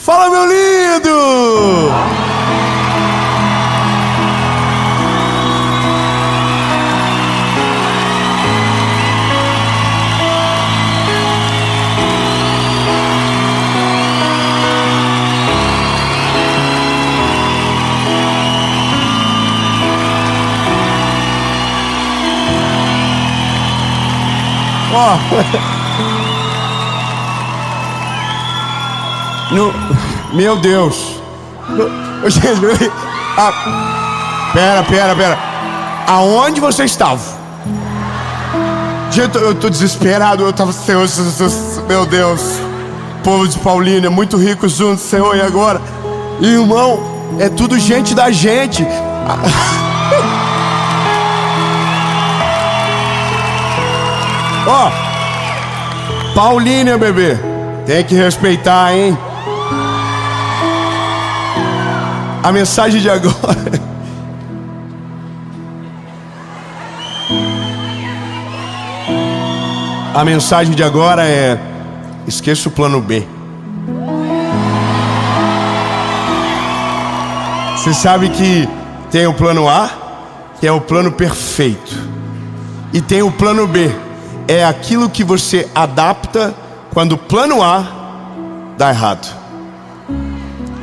Fala, meu lindo! Ó, meu Deus. Gente, pera. Aonde você estava? Gente, eu tô desesperado. Eu tava, Senhor, meu Deus. Povo de Paulínia, é muito rico junto, Senhor, e agora? Irmão, é tudo gente da gente. Ó, Paulínia, bebê, tem que respeitar, hein? A mensagem de agora. A mensagem de agora é: esqueça o plano B. Você sabe que tem o plano A, que é o plano perfeito, e tem o plano B. É aquilo que você adapta quando o plano A dá errado.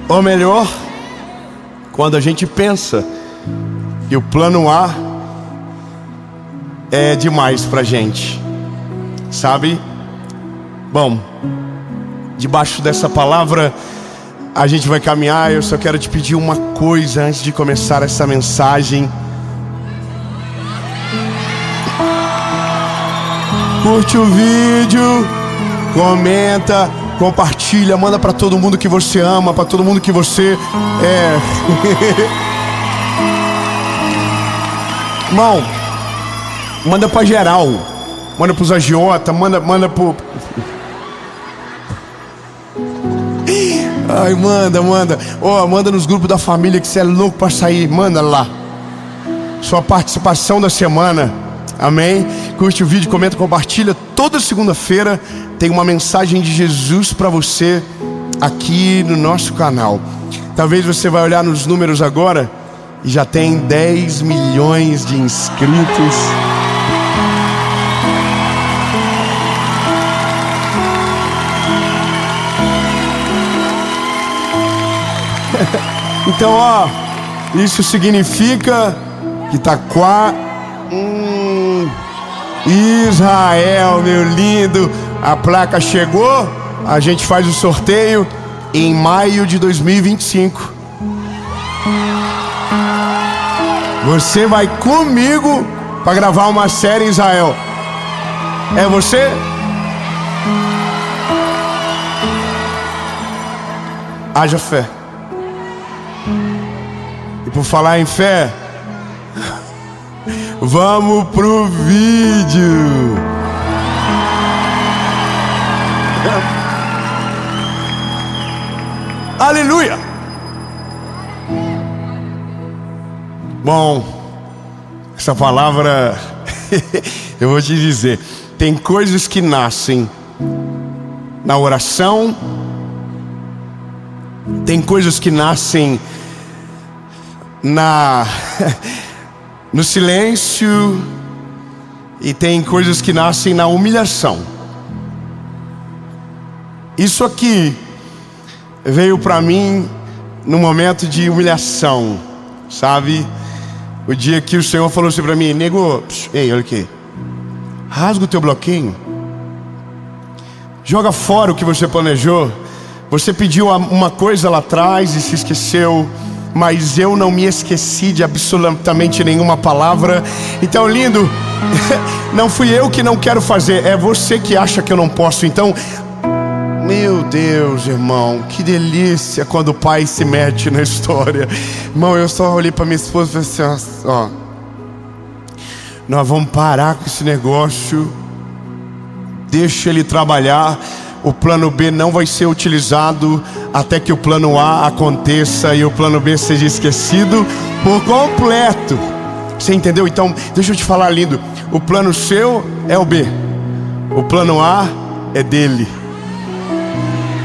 Ou melhor, quando a gente pensa que o plano A é demais pra gente, sabe? Bom, debaixo dessa palavra a gente vai caminhar. Eu só quero te pedir uma coisa antes de começar essa mensagem. Curte o vídeo, comenta, compartilha, manda pra todo mundo que você ama, pra todo mundo que você é. Irmão, manda pra geral, manda pros agiota, manda pro... Ai, manda. Ó, manda nos grupos da família que você é louco pra sair, manda lá. Sua participação da semana. Amém? Curte o vídeo, comenta, compartilha. Toda segunda-feira tem uma mensagem de Jesus para você aqui no nosso canal. Talvez você vai olhar nos números agora e já tem 10 milhões de inscritos. Então, ó, isso significa que tá quase... Israel, meu lindo, a placa chegou. A gente faz o sorteio em maio de 2025. Você vai comigo para gravar uma série em Israel. É você? Haja fé. E por falar em fé, vamos pro vídeo. Aleluia. Bom, essa palavra eu vou te dizer, tem coisas que nascem na oração, tem coisas que nascem no silêncio, e tem coisas que nascem na humilhação. Isso aqui veio para mim no momento de humilhação, sabe? O dia que o Senhor falou assim para mim: nego, ei, olha aqui, rasga o teu bloquinho, joga fora o que você planejou. Você pediu uma coisa lá atrás e se esqueceu, mas eu não me esqueci de absolutamente nenhuma palavra. Então, lindo, não fui eu que não quero fazer, é você que acha que eu não posso. Então, meu Deus, irmão, que delícia quando o pai se mete na história. Irmão, eu só olhei para minha esposa e falei assim: ó, nós vamos parar com esse negócio, deixa ele trabalhar. O plano B não vai ser utilizado até que o plano A aconteça e o plano B seja esquecido por completo. Você entendeu? Então, deixa eu te falar, lindo. O plano seu é o B, o plano A é dele.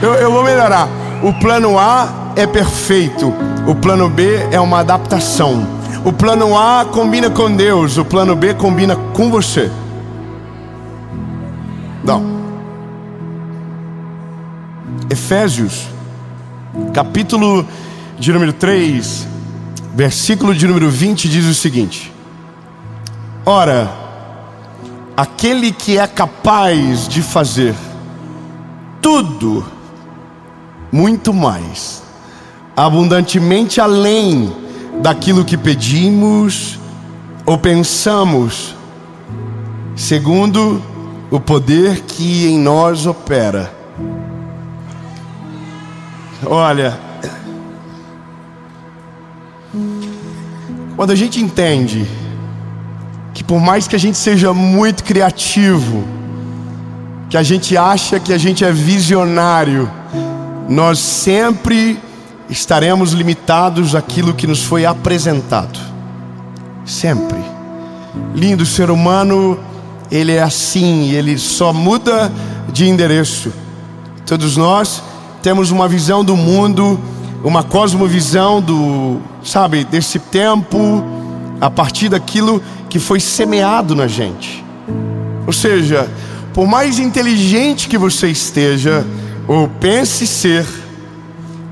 Eu vou melhorar. o plano A é perfeito, o plano B é uma adaptação. O plano A combina com Deus, o plano B combina com você. Não. Efésios, capítulo de número 3, versículo de número 20 diz o seguinte: ora, aquele que é capaz de fazer tudo, muito mais, abundantemente além daquilo que pedimos ou pensamos, segundo o poder que em nós opera. Olha, quando a gente entende que por mais que a gente seja muito criativo, que a gente acha que a gente é visionário, nós sempre estaremos limitados àquilo que nos foi apresentado. Sempre. Lindo, ser humano, ele é assim, ele só muda de endereço. Todos nós temos uma visão do mundo, uma cosmovisão desse tempo, a partir daquilo que foi semeado na gente. Ou seja, por mais inteligente que você esteja, ou pense ser,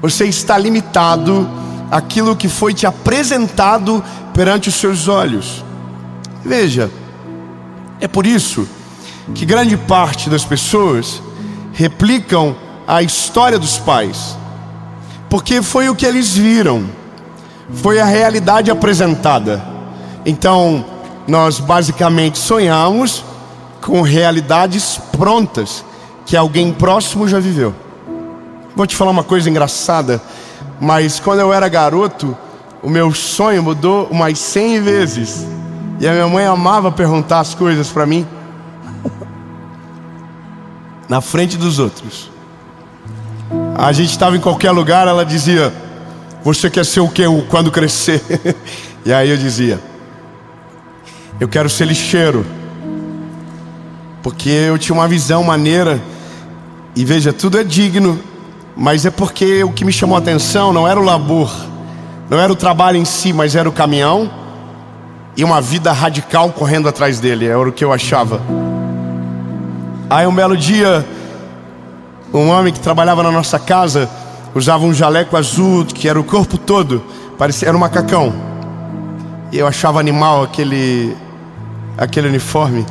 você está limitado àquilo que foi te apresentado perante os seus olhos. Veja, é por isso que grande parte das pessoas replicam a história dos pais, porque foi o que eles viram, foi a realidade apresentada. Então, nós basicamente sonhamos com realidades prontas que alguém próximo já viveu. Vou te falar uma coisa engraçada, mas quando eu era garoto, o meu sonho mudou umas 100 vezes. E a minha mãe amava perguntar as coisas para mim na frente dos outros. A gente estava em qualquer lugar, ela dizia: você quer ser o que quando crescer? E aí eu dizia: eu quero ser lixeiro, porque eu tinha uma visão maneira. E veja, tudo é digno, mas é porque o que me chamou a atenção não era o labor, não era o trabalho em si, mas era o caminhão e uma vida radical correndo atrás dele. Era o que eu achava. Aí um belo dia, um homem que trabalhava na nossa casa usava um jaleco azul, que era o corpo todo, parecia, era um macacão. E eu achava animal aquele uniforme.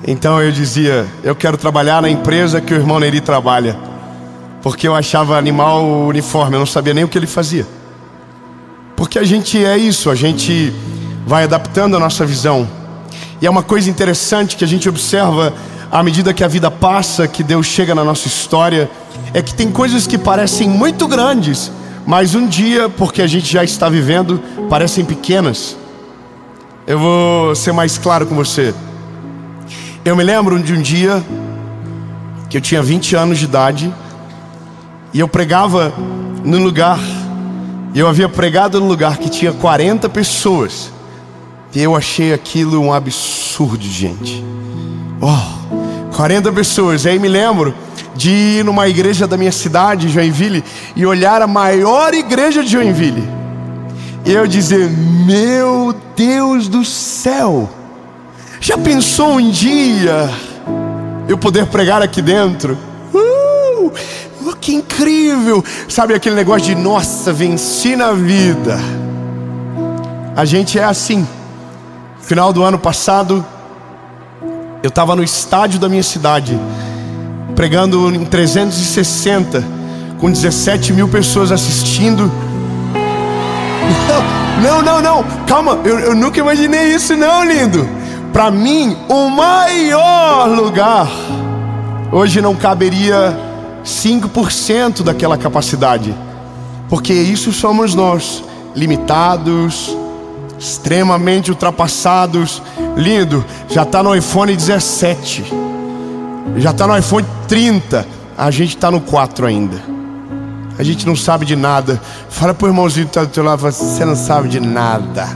Então eu dizia: eu quero trabalhar na empresa que o irmão Neri trabalha, porque eu achava animal o uniforme, eu não sabia nem o que ele fazia. Porque a gente é isso, a gente vai adaptando a nossa visão. E é uma coisa interessante que a gente observa à medida que a vida passa, que Deus chega na nossa história, é que tem coisas que parecem muito grandes, mas um dia, porque a gente já está vivendo, parecem pequenas. Eu vou ser mais claro com você. Eu me lembro de um dia que eu tinha 20 anos de idade e eu pregava num lugar, e eu havia pregado num lugar que tinha 40 pessoas, e eu achei aquilo um absurdo de gente. 40 pessoas. E aí me lembro de ir numa igreja da minha cidade, Joinville, e olhar a maior igreja de Joinville, e eu dizer: meu Deus do céu, já pensou um dia eu poder pregar aqui dentro? Que incrível! Sabe aquele negócio de nossa, venci na vida. A gente é assim. Final do ano passado, eu estava no estádio da minha cidade, pregando em 360, com 17 mil pessoas assistindo. Não, calma, eu nunca imaginei isso não, lindo. Para mim, o maior lugar hoje não caberia 5% daquela capacidade, porque isso somos nós, limitados, extremamente ultrapassados. Lindo, já está no iPhone 17, já está no iPhone 30, a gente está no 4 ainda. A gente não sabe de nada. Fala pro irmãozinho que está do teu lado, você não sabe de nada.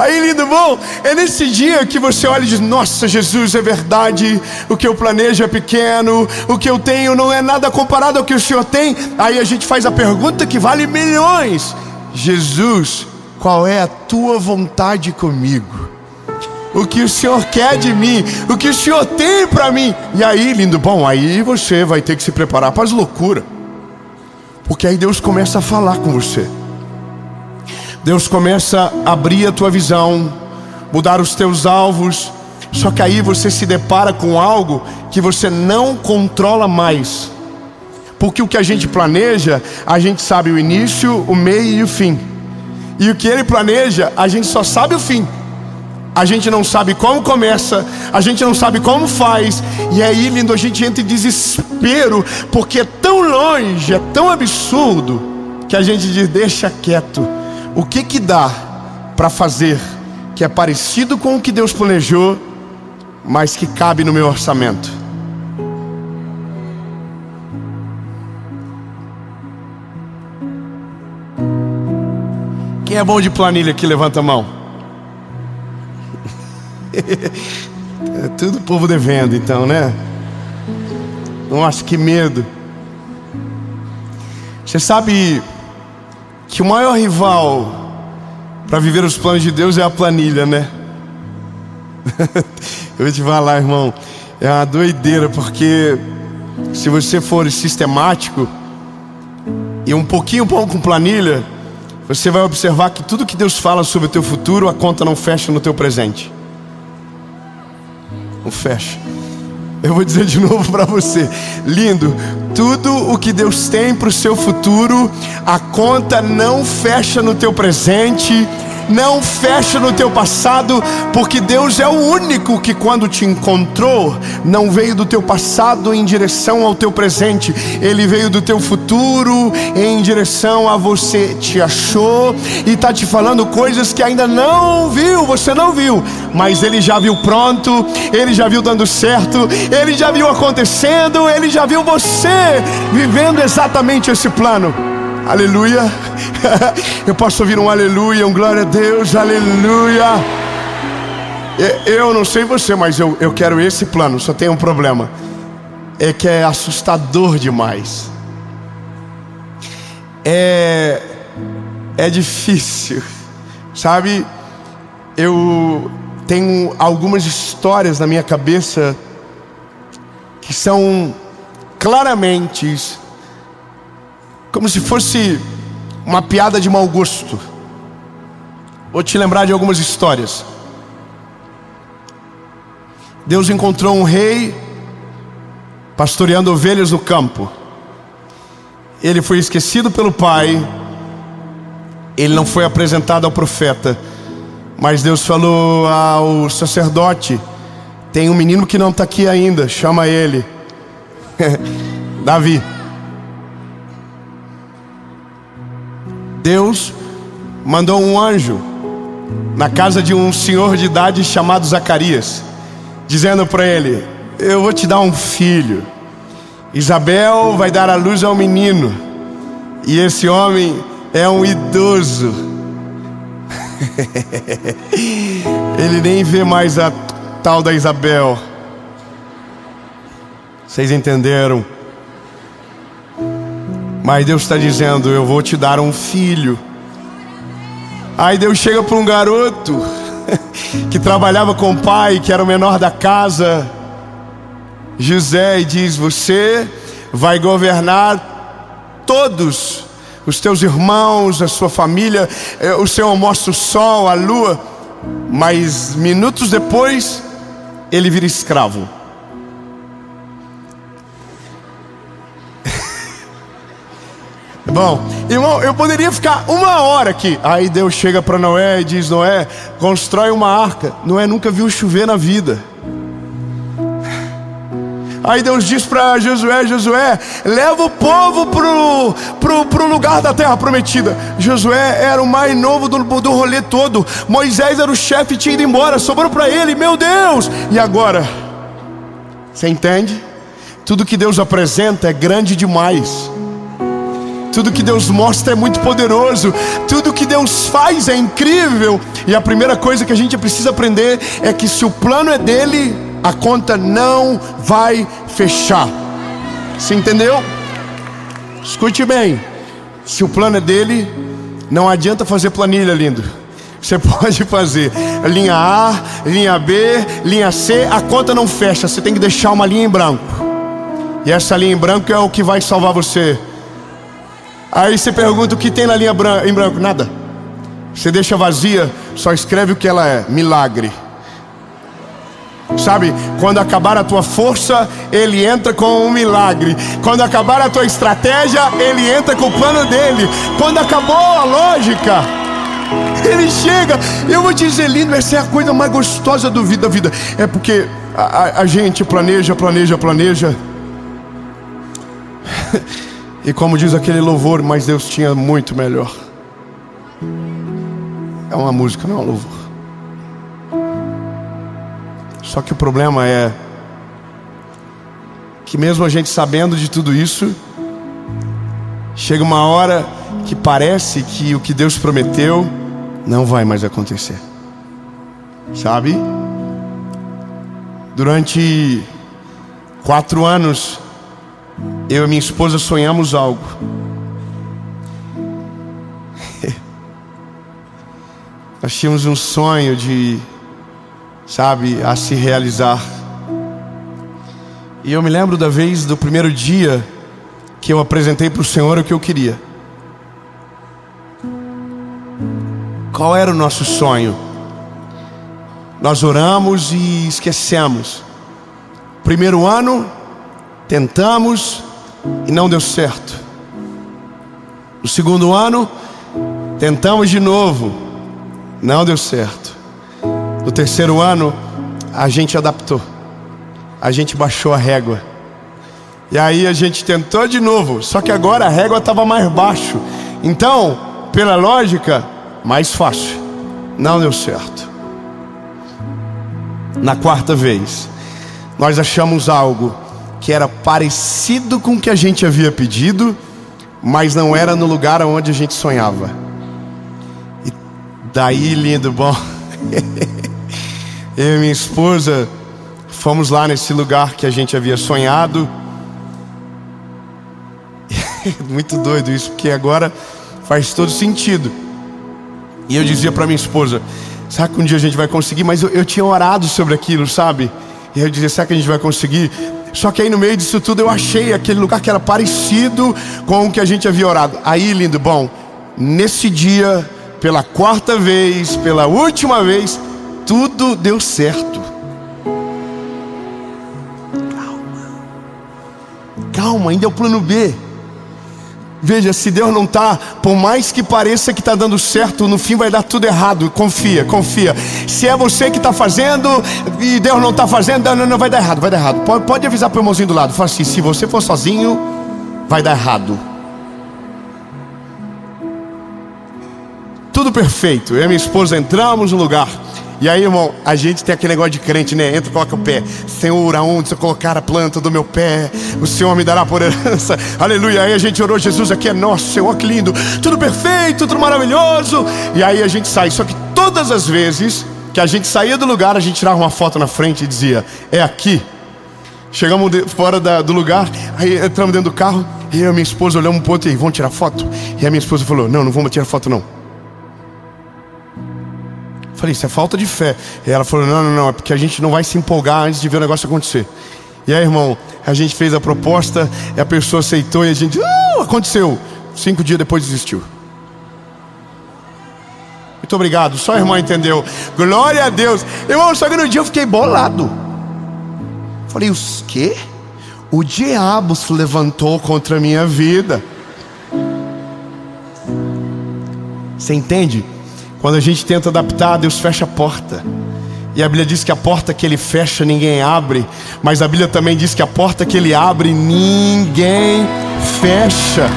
Aí, lindo, bom, é nesse dia que você olha e diz: nossa, Jesus, é verdade, o que eu planejo é pequeno, o que eu tenho não é nada comparado ao que o Senhor tem. Aí a gente faz a pergunta que vale milhões: Jesus, qual é a tua vontade comigo? O que o Senhor quer de mim? O que o Senhor tem para mim? E aí, lindo, bom, aí você vai ter que se preparar para as loucuras, porque aí Deus começa a falar com você. Deus começa a abrir a tua visão, mudar os teus alvos. Só que aí você se depara com algo que você não controla mais, porque o que a gente planeja, a gente sabe o início, o meio e o fim. E o que Ele planeja, a gente só sabe o fim. A gente não sabe como começa, a gente não sabe como faz. E aí, lindo, a gente entra em desespero, porque é tão longe, é tão absurdo, que a gente diz: deixa quieto. O que dá para fazer que é parecido com o que Deus planejou, mas que cabe no meu orçamento? Quem é bom de planilha aqui, levanta a mão. É tudo o povo devendo, então, né? Nossa, que medo. Você sabe que o maior rival para viver os planos de Deus é a planilha, né? Eu vou te falar, irmão, é uma doideira, porque se você for sistemático e um pouquinho bom com planilha, você vai observar que tudo que Deus fala sobre o teu futuro, a conta não fecha no teu presente. Não fecha. Eu vou dizer de novo para você, lindo, tudo o que Deus tem para o seu futuro, a conta não fecha no teu presente, não fecha no teu passado, porque Deus é o único que, quando te encontrou, não veio do teu passado em direção ao teu presente, Ele veio do teu futuro em direção a você. Te achou e está te falando coisas que ainda não viu, você não viu, mas Ele já viu pronto, Ele já viu dando certo, Ele já viu acontecendo, Ele já viu você vivendo exatamente esse plano. Aleluia. Eu posso ouvir um aleluia, um glória a Deus, aleluia. Eu não sei você, mas eu quero esse plano. Só tem um problema, é que é assustador demais. É difícil, sabe? Eu tenho algumas histórias na minha cabeça que são claramente como se fosse uma piada de mau gosto. Vou te lembrar de algumas histórias. Deus encontrou um rei pastoreando ovelhas no campo. Ele foi esquecido pelo pai. Ele não foi apresentado ao profeta, mas Deus falou ao sacerdote: tem um menino que não está aqui ainda, chama ele. Davi. Deus mandou um anjo na casa de um senhor de idade chamado Zacarias, dizendo para ele: eu vou te dar um filho. Isabel vai dar à luz ao menino, e esse homem é um idoso. Ele nem vê mais a tal da Isabel. Vocês entenderam? Mas Deus está dizendo: eu vou te dar um filho. Aí Deus chega para um garoto que trabalhava com o pai, que era o menor da casa, José, e diz: você vai governar todos os teus irmãos, a sua família. O Senhor mostra o sol, a lua, mas minutos depois ele vira escravo. Bom, irmão, eu poderia ficar uma hora aqui. Aí Deus chega para Noé e diz: Noé, constrói uma arca. Noé nunca viu chover na vida. Aí Deus diz para Josué: Josué, leva o povo pro lugar da terra prometida. Josué era o mais novo do rolê todo. Moisés era o chefe e tinha ido embora, sobrou para ele. Meu Deus! E agora? Você entende? Tudo que Deus apresenta é grande demais. Tudo que Deus mostra é muito poderoso. Tudo que Deus faz é incrível. E a primeira coisa que a gente precisa aprender é que se o plano é dele, a conta não vai fechar. Você entendeu? Escute bem. Se o plano é dele, não adianta fazer planilha, lindo. Você pode fazer linha A, linha B, linha C, a conta não fecha. Você tem que deixar uma linha em branco. E essa linha em branco é o que vai salvar você. Aí você pergunta o que tem na linha em branco. Nada. Você deixa vazia, só escreve o que ela é: milagre. Sabe, quando acabar a tua força, ele entra com um milagre. Quando acabar a tua estratégia, ele entra com o plano dele. Quando acabou a lógica, ele chega. Eu vou te dizer, lindo, essa é a coisa mais gostosa da vida. É porque a gente planeja. E como diz aquele louvor, mas Deus tinha muito melhor. É uma música, não é um louvor. Só que o problema é que mesmo a gente sabendo de tudo isso, chega uma hora que parece que o que Deus prometeu não vai mais acontecer. Sabe? Durante 4 anos, eu e minha esposa sonhamos algo. Nós tínhamos um sonho de, sabe, a se realizar. E eu me lembro da vez do primeiro dia que eu apresentei para o Senhor o que eu queria. Qual era o nosso sonho? Nós oramos e esquecemos. Primeiro ano, tentamos e não deu certo. No segundo ano, tentamos de novo, não deu certo. No terceiro ano, a gente adaptou. A gente baixou a régua. E aí a gente tentou de novo, só que agora a régua estava mais baixo. Então, pela lógica, mais fácil. Não deu certo. Na quarta vez, nós achamos algo que era parecido com o que a gente havia pedido, mas não era no lugar onde a gente sonhava. E daí, lindo, bom, eu e minha esposa fomos lá nesse lugar que a gente havia sonhado. Muito doido isso, porque agora faz todo sentido. E eu dizia para minha esposa: será que um dia a gente vai conseguir? Mas eu tinha orado sobre aquilo, sabe? E eu dizia: será que a gente vai conseguir? Só que aí no meio disso tudo eu achei aquele lugar que era parecido com o que a gente havia orado. Aí, lindo, bom, nesse dia, pela quarta vez, pela última vez, tudo deu certo. Calma, ainda é o plano B. Veja, se Deus não está, por mais que pareça que está dando certo, no fim vai dar tudo errado. Confia. Se é você que está fazendo e Deus não está fazendo, não, vai dar errado. Pode avisar para o irmãozinho do lado. Fala assim: se você for sozinho, vai dar errado. Tudo perfeito. Eu e minha esposa entramos no lugar. E aí, irmão, a gente tem aquele negócio de crente, né? Entra e coloca o pé. Senhor, aonde eu colocar a planta do meu pé, o Senhor me dará por herança. Aleluia. Aí a gente orou: Jesus, aqui é nosso, Senhor, que lindo. Tudo perfeito, tudo maravilhoso. E aí a gente sai. Só que todas as vezes que a gente saía do lugar, a gente tirava uma foto na frente e dizia: é aqui. Chegamos fora do lugar, aí entramos dentro do carro, e eu e minha esposa olhamos um ponto e aí: vamos tirar foto? E a minha esposa falou: não vamos tirar foto não. Falei: isso é falta de fé. E ela falou: não, é porque a gente não vai se empolgar antes de ver o negócio acontecer. E aí, irmão, a gente fez a proposta, e a pessoa aceitou, e a gente, aconteceu. 5 dias depois desistiu. Muito obrigado, só a irmã entendeu. Glória a Deus. Irmão, só que no dia eu fiquei bolado. Falei: o quê? O diabo se levantou contra a minha vida. Você entende? Quando a gente tenta adaptar, Deus fecha a porta. E a Bíblia diz que a porta que Ele fecha, ninguém abre. Mas a Bíblia também diz que a porta que Ele abre, ninguém fecha.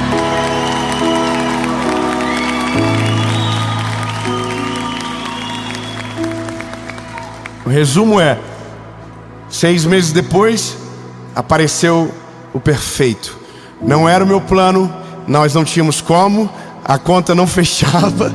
O resumo é: 6 meses depois, apareceu o perfeito. Não era o meu plano, nós não tínhamos como, a conta não fechava.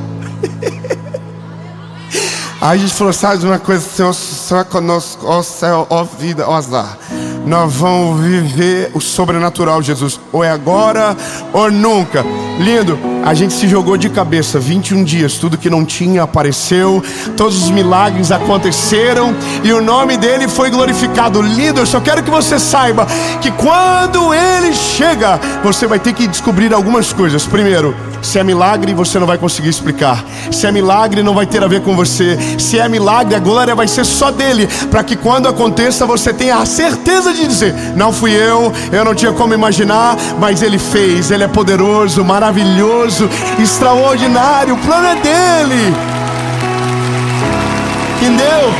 Aí a gente falou, sabe uma coisa, Senhor, só conosco, ó céu, ó vida, ó azar. Nós vamos viver o sobrenatural, Jesus. Ou é agora ou nunca. Lindo, a gente se jogou de cabeça 21 dias, tudo que não tinha apareceu, todos os milagres aconteceram e o nome dele foi glorificado. Lindo, eu só quero que você saiba que quando ele chega, você vai ter que descobrir algumas coisas. Primeiro, se é milagre, você não vai conseguir explicar. Se é milagre, não vai ter a ver com você. Se é milagre, a glória vai ser só dele, para que quando aconteça, você tenha a certeza de dizer, não fui eu não tinha como imaginar, mas ele fez. Ele é poderoso, maravilhoso, extraordinário, o plano é dele. Entendeu?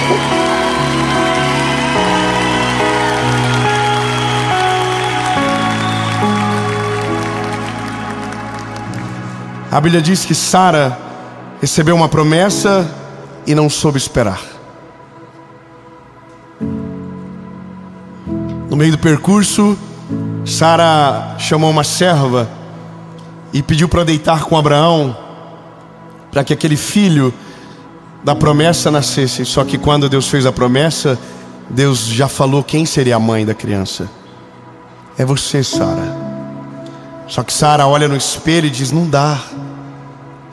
A Bíblia diz que Sara recebeu uma promessa e não soube esperar. No meio do percurso, Sara chamou uma serva e pediu para deitar com Abraão, para que aquele filho da promessa nascesse. Só que quando Deus fez a promessa, Deus já falou quem seria a mãe da criança. É você, Sara. Só que Sara olha no espelho e diz, não dá,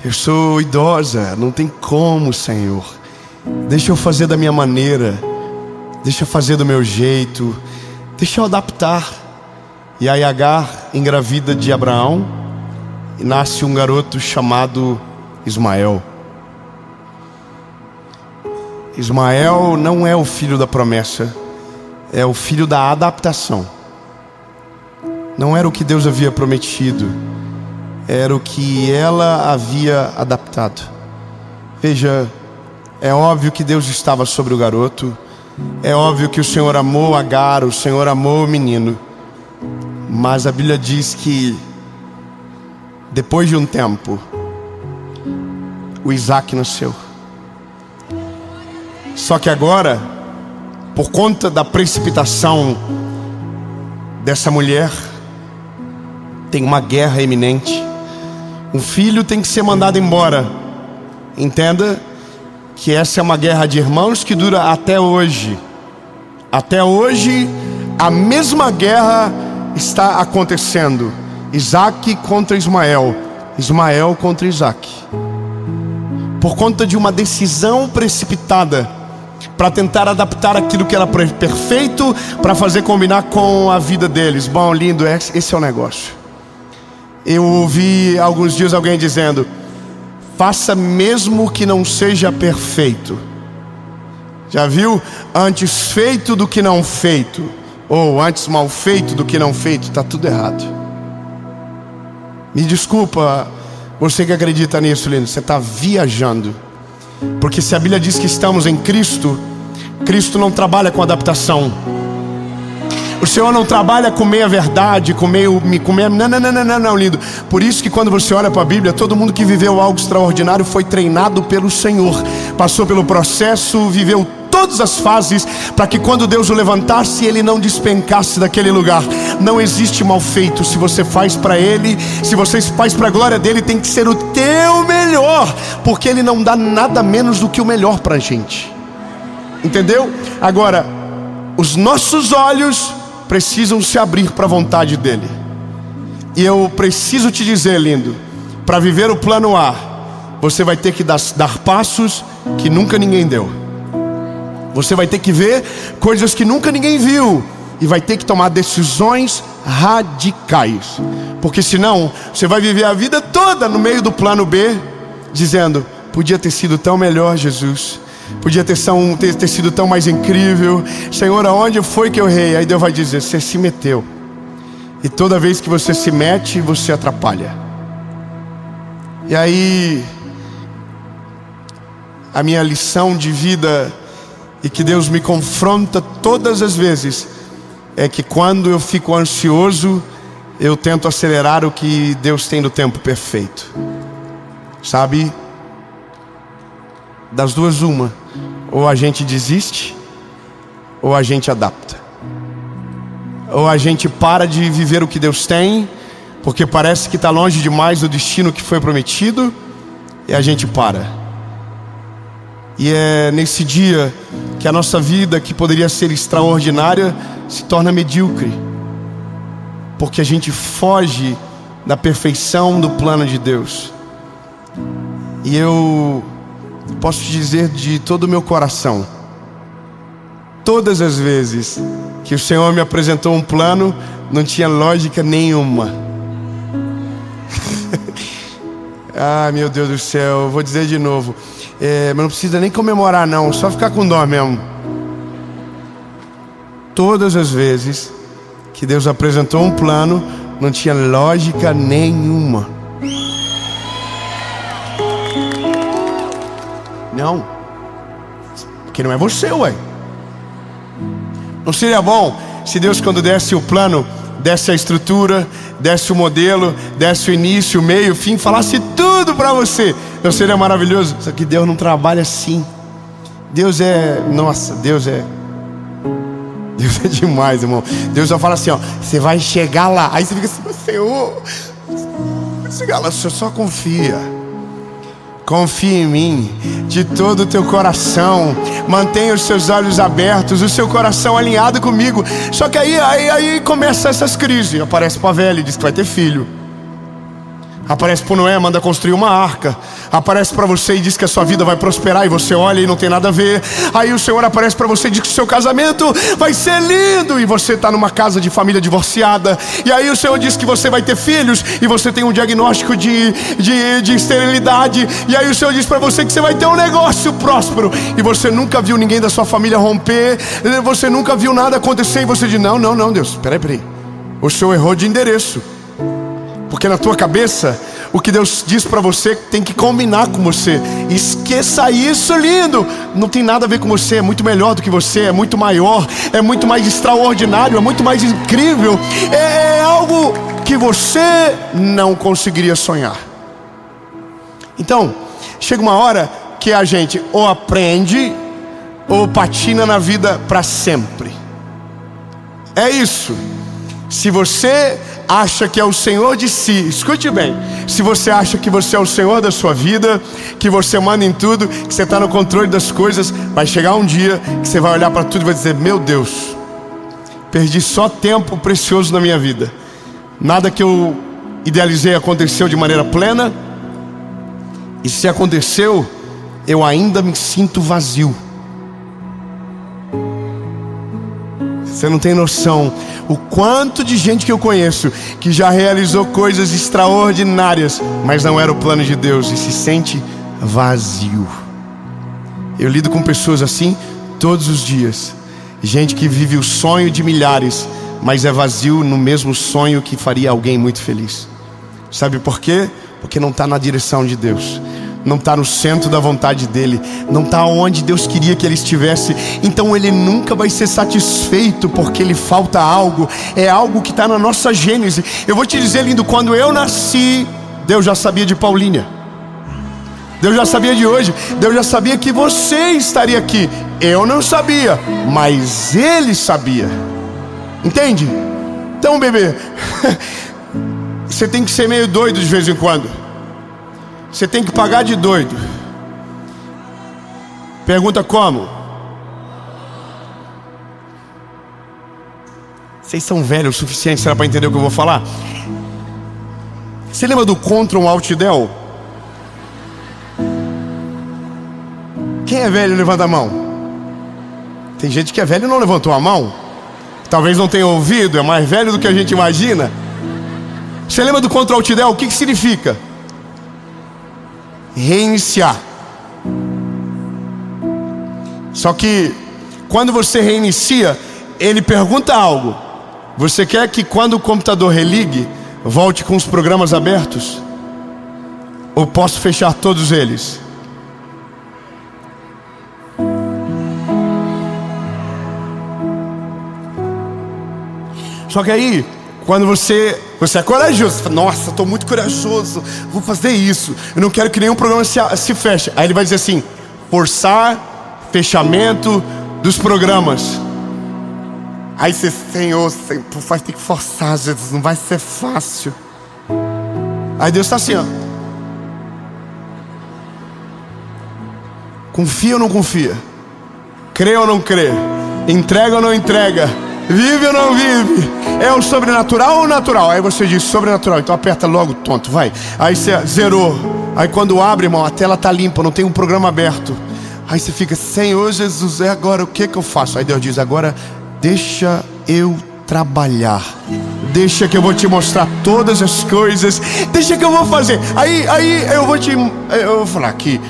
eu sou idosa, não tem como, Senhor. Deixa eu fazer da minha maneira, deixa eu fazer do meu jeito, deixa eu adaptar. E aí Agar engravida de Abraão e nasce um garoto chamado Ismael. Ismael não é o filho da promessa, é o filho da adaptação. Não era o que Deus havia prometido, era o que ela havia adaptado. Veja, é óbvio que Deus estava sobre o garoto, é óbvio que o Senhor amou Agar, o Senhor amou o menino. Mas a Bíblia diz que depois de um tempo, o Isaac nasceu. Só que agora, por conta da precipitação dessa mulher, tem uma guerra iminente. Um filho tem que ser mandado embora. Entenda que essa é uma guerra de irmãos que dura até hoje. Até hoje, a mesma guerra está acontecendo. Isaac contra Ismael, Ismael contra Isaac. Por conta de uma decisão precipitada, para tentar adaptar aquilo que era perfeito, para fazer combinar com a vida deles. Bom, lindo, esse é o negócio. Eu ouvi alguns dias alguém dizendo, faça mesmo que não seja perfeito. Já viu? Antes feito do que não feito, ou antes mal feito do que não feito. Está tudo errado. Me desculpa, você que acredita nisso, lindo, você está viajando. Porque se a Bíblia diz que estamos em Cristo, Cristo não trabalha com adaptação. O Senhor não trabalha com meia verdade, com meia... Não, lindo. Por isso que quando você olha para a Bíblia, todo mundo que viveu algo extraordinário foi treinado pelo Senhor. Passou pelo processo, viveu todas as fases, para que quando Deus o levantasse, ele não despencasse daquele lugar. Não existe mal feito. Se você faz para ele, se você faz para a glória dele, tem que ser o teu melhor, porque ele não dá nada menos do que o melhor para a gente. Entendeu? Agora, os nossos olhos precisam se abrir para a vontade dele. E eu preciso te dizer, lindo, para viver o plano A, você vai ter que dar passos que nunca ninguém deu. Você vai ter que ver coisas que nunca ninguém viu, e vai ter que tomar decisões radicais. Porque senão você vai viver a vida toda no meio do plano B, dizendo, podia ter sido tão melhor, Jesus, podia ter sido tão mais incrível. Senhor, aonde foi que eu errei? Aí Deus vai dizer, você se meteu. E toda vez que você se mete, você atrapalha. E aí, a minha lição de vida, e que Deus me confronta todas as vezes, é que quando eu fico ansioso, eu tento acelerar o que Deus tem no tempo perfeito. Sabe? Das duas uma, ou a gente desiste, ou a gente adapta. Ou a gente para de viver o que Deus tem, porque parece que está longe demais do destino que foi prometido, e a gente para. E é nesse dia que a nossa vida, que poderia ser extraordinária, se torna medíocre, porque a gente foge da perfeição do plano de Deus. E eu posso te dizer de todo o meu coração, todas as vezes que o Senhor me apresentou um plano, não tinha lógica nenhuma. Ah, meu Deus do céu, eu vou dizer de novo, mas não precisa nem comemorar não, só ficar com dó mesmo. Todas as vezes que Deus apresentou um plano, não tinha lógica nenhuma. Não, porque não é você, ué. Não seria bom se Deus, quando desse o plano, desse a estrutura, desse o modelo, desse o início, o meio, o fim, falasse tudo para você? Não seria maravilhoso? Só que Deus não trabalha assim. Deus é, nossa, Deus é demais, irmão. Deus só fala assim, ó, você vai chegar lá. Aí você fica assim, Senhor, chegar lá, você só confia. Confia em mim de todo o teu coração. Mantenha os seus olhos abertos, o seu coração alinhado comigo. Só que aí começa essas crises. Aparece para a velha e diz que vai ter filho. Aparece para Noé, manda construir uma arca. Aparece para você e diz que a sua vida vai prosperar, e você olha e não tem nada a ver. Aí o Senhor aparece para você e diz que o seu casamento vai ser lindo, e você está numa casa de família divorciada. E aí o Senhor diz que você vai ter filhos, e você tem um diagnóstico de esterilidade. E aí o Senhor diz para você que você vai ter um negócio próspero, e você nunca viu ninguém da sua família romper, você nunca viu nada acontecer, e você diz, não Deus, peraí, o Senhor errou de endereço. Porque na tua cabeça, o que Deus diz para você tem que combinar com você. Esqueça isso, lindo. Não tem nada a ver com você, é muito melhor do que você, é muito maior, é muito mais extraordinário, é muito mais incrível. É algo que você não conseguiria sonhar. Então, chega uma hora que a gente ou aprende ou patina na vida para sempre. É isso. Se você acha que é o Senhor de si, escute bem, se você acha que você é o Senhor da sua vida, que você manda em tudo, que você está no controle das coisas, vai chegar um dia que você vai olhar para tudo e vai dizer, meu Deus, perdi só tempo precioso na minha vida. Nada que eu idealizei aconteceu de maneira plena, e se aconteceu, eu ainda me sinto vazio. Você não tem noção o quanto de gente que eu conheço que já realizou coisas extraordinárias, mas não era o plano de Deus, e se sente vazio. Eu lido com pessoas assim todos os dias. Gente que vive o sonho de milhares, mas é vazio no mesmo sonho que faria alguém muito feliz. Sabe por quê? Porque não está na direção de Deus, não está no centro da vontade dele, não está onde Deus queria que ele estivesse. Então ele nunca vai ser satisfeito, porque lhe falta algo. É algo que está na nossa gênese. Eu vou te dizer, lindo, quando eu nasci, Deus já sabia de Paulinha, Deus já sabia de hoje, Deus já sabia que você estaria aqui. Eu não sabia, mas Ele sabia. Entende? Então, bebê, você tem que ser meio doido de vez em quando. Você tem que pagar de doido. Pergunta como? Vocês são velhos o suficiente, será para entender o que eu vou falar? Você lembra do Ctrl Alt Del? Quem é velho, levanta a mão. Tem gente que é velho e não levantou a mão. Talvez não tenha ouvido, é mais velho do que a gente imagina. Você lembra do Ctrl Alt Del? O que significa? Reiniciar. Só que quando você reinicia, ele pergunta algo. Você quer que quando o computador religue, volte com os programas abertos? Ou posso fechar todos eles? Só que aí, quando você é corajoso, você fala, nossa, estou muito corajoso, vou fazer isso, eu não quero que nenhum programa se feche. Aí ele vai dizer assim, forçar fechamento dos programas. Aí você, Senhor, vai ter que forçar, Jesus, não vai ser fácil. Aí Deus está assim, ó. Confia ou não confia? Crê ou não crê? Entrega ou não entrega? Vive ou não vive? É o sobrenatural ou o natural? Aí você diz sobrenatural, então aperta logo, tonto, vai. Aí você zerou. Aí quando abre, irmão, a tela tá limpa, não tem um programa aberto. Aí você fica, Senhor Jesus, agora o que eu faço? Aí Deus diz, agora deixa eu trabalhar. Deixa que eu vou te mostrar todas as coisas. Deixa que eu vou fazer. Aí eu vou falar que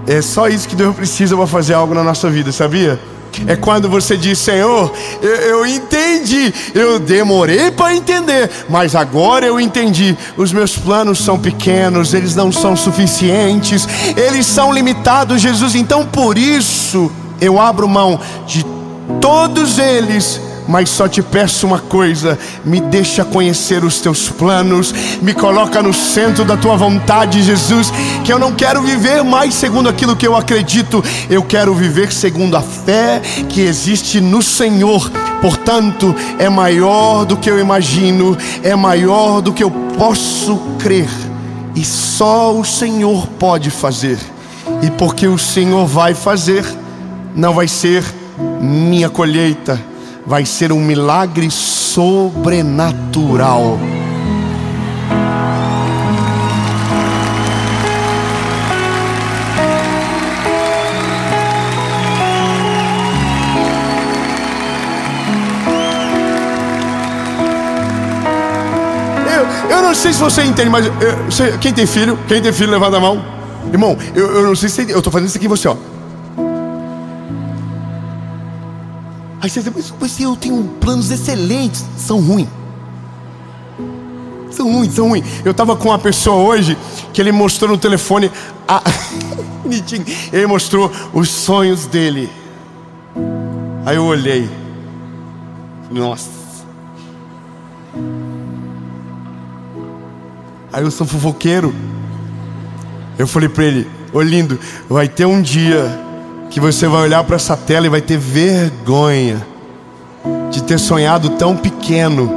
é só isso que Deus precisa para fazer algo na nossa vida, sabia? É quando você diz, Senhor, eu entendi, eu demorei para entender, mas agora eu entendi. Os meus planos são pequenos, eles não são suficientes, eles são limitados, Jesus. Então por isso eu abro mão de todos eles, mas só te peço uma coisa: me deixa conhecer os teus planos, me coloca no centro da tua vontade, Jesus. Que eu não quero viver mais segundo aquilo que eu acredito, eu quero viver segundo a fé que existe no Senhor. Portanto, é maior do que eu imagino, é maior do que eu posso crer, e só o Senhor pode fazer. E porque o Senhor vai fazer, não vai ser minha colheita, vai ser um milagre sobrenatural. Eu não sei se você entende, mas quem tem filho, levanta a mão. Irmão, eu não sei se eu estou fazendo isso aqui em você, ó. Aí você diz, mas eu tenho planos excelentes. São ruins. Eu estava com uma pessoa hoje que ele mostrou no telefone ele mostrou os sonhos dele. Aí eu olhei, nossa. Aí eu sou fofoqueiro. Eu falei para ele, ô lindo, vai ter um dia que você vai olhar para essa tela e vai ter vergonha de ter sonhado tão pequeno,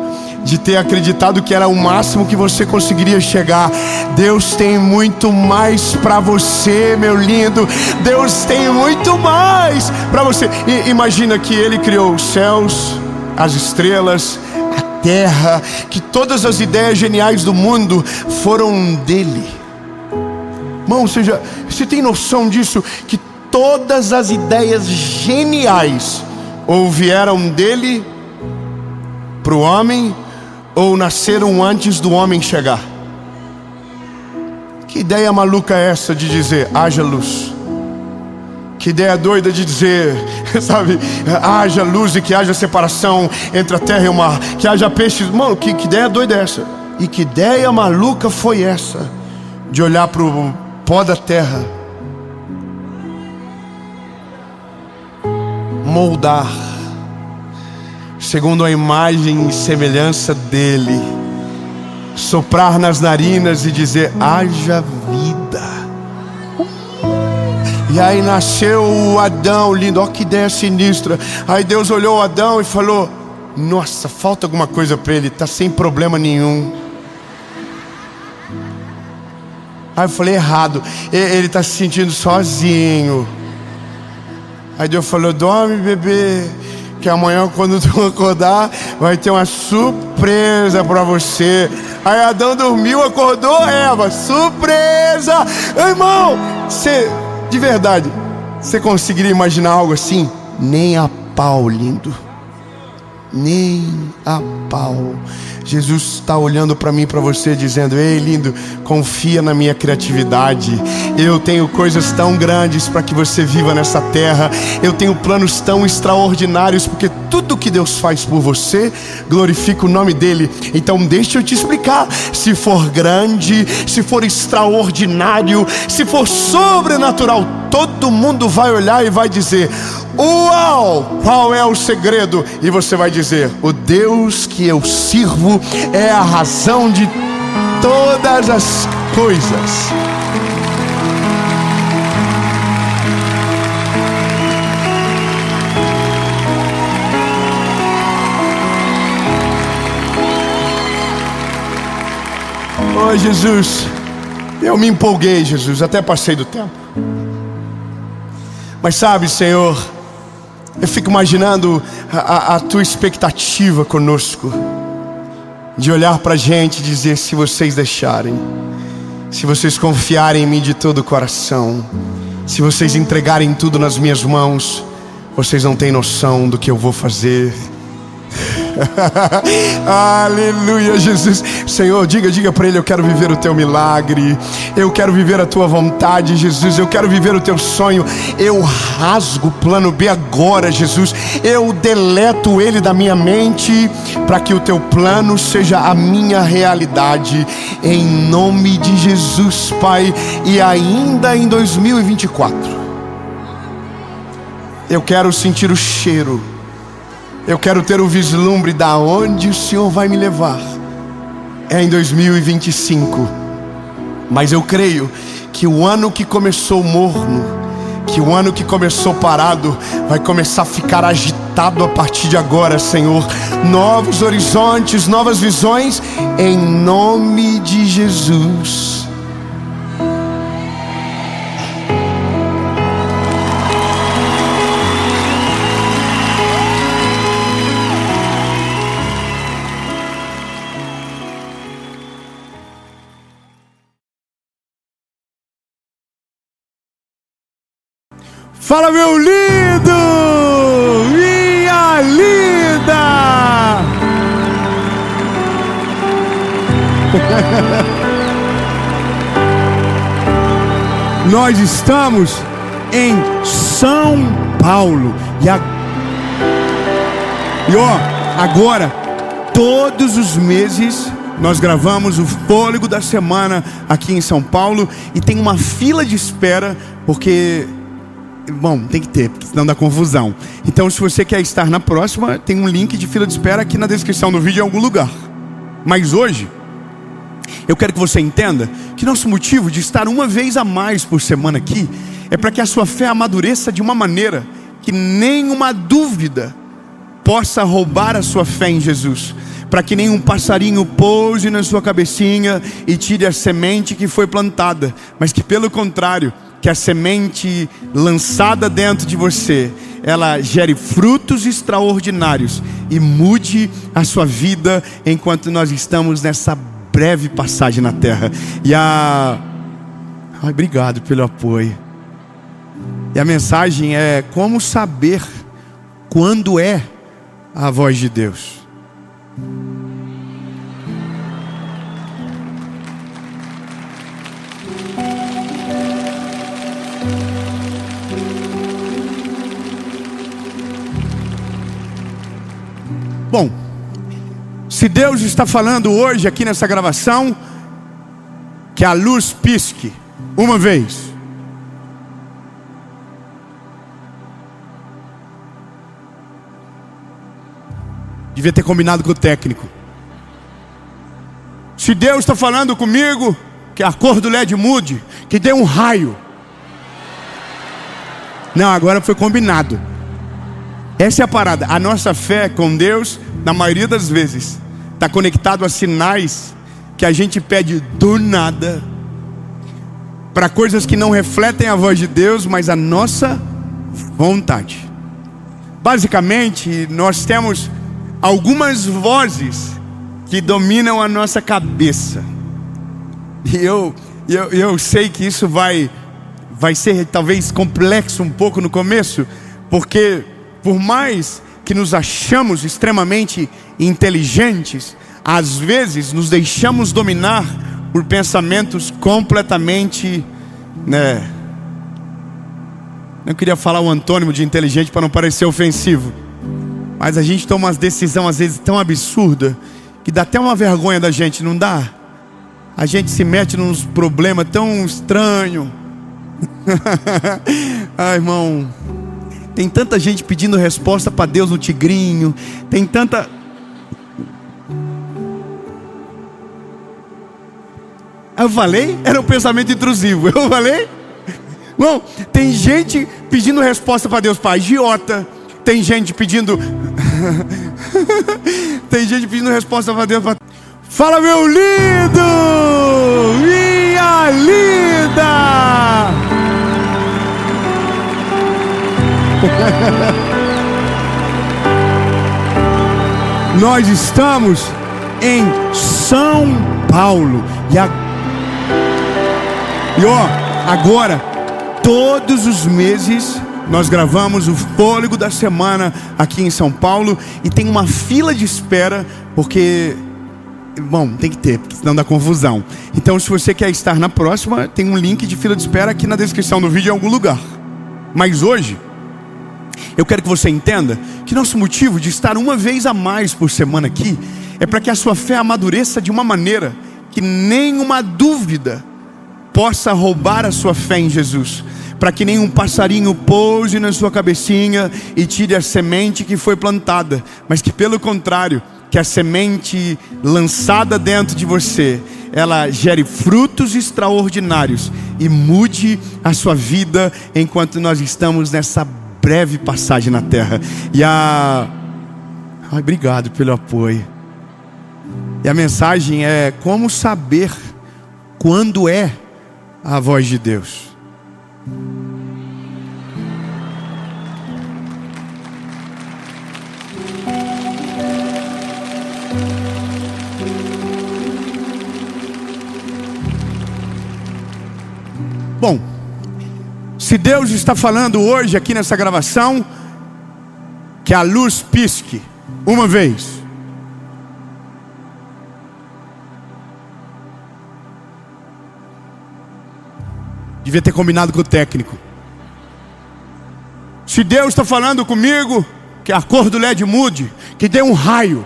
de ter acreditado que era o máximo que você conseguiria chegar. Deus tem muito mais para você, meu lindo. Deus tem muito mais para você. E imagina que Ele criou os céus, as estrelas, a terra, que todas as ideias geniais do mundo foram dele. Irmão, você tem noção disso? Que todas as ideias geniais ou vieram dele para o homem, ou nasceram antes do homem chegar. Que ideia maluca é essa de dizer, haja luz? Que ideia doida de dizer, sabe, haja luz e que haja separação entre a terra e o mar, que haja peixes. Mano, que ideia doida é essa? E que ideia maluca foi essa de olhar para o pó da terra, moldar segundo a imagem e semelhança dele, soprar nas narinas e dizer, haja vida. E aí nasceu o Adão, lindo. Olha que ideia sinistra. Aí Deus olhou o Adão e falou, nossa, falta alguma coisa para ele, está sem problema nenhum. Aí eu falei, errado, ele está se sentindo sozinho. Aí Deus falou, dorme, bebê, que amanhã quando tu acordar vai ter uma surpresa para você. Aí Adão dormiu, acordou Eva, surpresa. Irmão, de verdade, você conseguiria imaginar algo assim? Nem a pau, lindo. Nem a pau. Jesus está olhando para mim e para você dizendo, ei lindo, confia na minha criatividade. Eu tenho coisas tão grandes para que você viva nessa terra. Eu tenho planos tão extraordinários, porque tudo que Deus faz por você glorifica o nome dele. Então deixa eu te explicar. Se for grande, se for extraordinário, se for sobrenatural, todo mundo vai olhar e vai dizer, uau, qual é o segredo? E você vai dizer, o Deus que eu sirvo é a razão de todas as coisas. Oh, Jesus, eu me empolguei, Jesus, até passei do tempo. Mas sabe, Senhor, eu fico imaginando a tua expectativa conosco, de olhar pra gente e dizer: se vocês deixarem, se vocês confiarem em mim de todo o coração, se vocês entregarem tudo nas minhas mãos, vocês não têm noção do que eu vou fazer. Aleluia, Jesus. Senhor, diga para ele: eu quero viver o teu milagre, eu quero viver a tua vontade, Jesus, eu quero viver o teu sonho. Eu rasgo o plano B agora, Jesus, eu deleto ele da minha mente, para que o teu plano seja a minha realidade, em nome de Jesus, Pai. E ainda em 2024, eu quero sentir o cheiro, eu quero ter o vislumbre da onde o Senhor vai me levar. É em 2025. Mas eu creio que o ano que começou morno, que o ano que começou parado, vai começar a ficar agitado a partir de agora, Senhor. Novos horizontes, novas visões, em nome de Jesus. Fala, meu lindo, minha linda. Nós estamos em São Paulo e ó, agora todos os meses nós gravamos o Fôlego da Semana aqui em São Paulo, e tem uma fila de espera, porque bom, tem que ter, porque senão dá confusão. Então, se você quer estar na próxima, tem um link de fila de espera aqui na descrição do vídeo em algum lugar. Mas hoje, eu quero que você entenda que nosso motivo de estar uma vez a mais por semana aqui é para que a sua fé amadureça de uma maneira que nenhuma dúvida possa roubar a sua fé em Jesus, para que nenhum passarinho pouse na sua cabecinha e tire a semente que foi plantada, mas que pelo contrário, que a semente lançada dentro de você, ela gere frutos extraordinários e mude a sua vida enquanto nós estamos nessa breve passagem na terra. Obrigado pelo apoio. E a mensagem é: como saber quando é a voz de Deus. Bom, se Deus está falando hoje aqui nessa gravação, que a luz pisque uma vez. Devia ter combinado com o técnico. Se Deus está falando comigo, que a cor do LED mude, que dê um raio. Não, agora foi combinado. Essa é a parada. A nossa fé com Deus, na maioria das vezes, está conectado a sinais que a gente pede do nada, para coisas que não refletem a voz de Deus, mas a nossa vontade. Basicamente, nós temos algumas vozes que dominam a nossa cabeça. E eu sei que isso vai ser talvez complexo um pouco no começo, porque por mais que nos achamos extremamente inteligentes, às vezes nos deixamos dominar por pensamentos completamente, não queria falar o antônimo de inteligente para não parecer ofensivo, mas a gente toma umas decisões às vezes tão absurdas que dá até uma vergonha da gente, não dá? A gente se mete nos problemas tão estranhos. Ai, irmão, tem tanta gente pedindo resposta para Deus no tigrinho. Tem tanta... Eu falei? Era um pensamento intrusivo. Eu falei? Bom, tem gente pedindo resposta para Deus para agiota. Tem gente pedindo... Tem gente pedindo resposta para Deus para... Fala, meu lindo! Nós estamos em São Paulo. Agora, todos os meses, nós gravamos o Fôlego da Semana aqui em São Paulo. E tem uma fila de espera, porque... Bom, tem que ter, porque senão dá confusão. Então, se você quer estar na próxima, tem um link de fila de espera aqui na descrição do vídeo em algum lugar. Mas hoje, eu quero que você entenda que nosso motivo de estar uma vez a mais por semana aqui é para que a sua fé amadureça de uma maneira que nenhuma dúvida possa roubar a sua fé em Jesus. Para que nenhum passarinho pouse na sua cabecinha e tire a semente que foi plantada, mas que pelo contrário, que a semente lançada dentro de você, ela gere frutos extraordinários e mude a sua vida enquanto nós estamos nessa breve passagem na terra. Obrigado pelo apoio. E a mensagem é como saber quando é a voz de Deus. Bom, se Deus está falando hoje aqui nessa gravação, que a luz pisque uma vez. Devia ter combinado com o técnico. Se Deus está falando comigo, que a cor do LED mude, que dê um raio.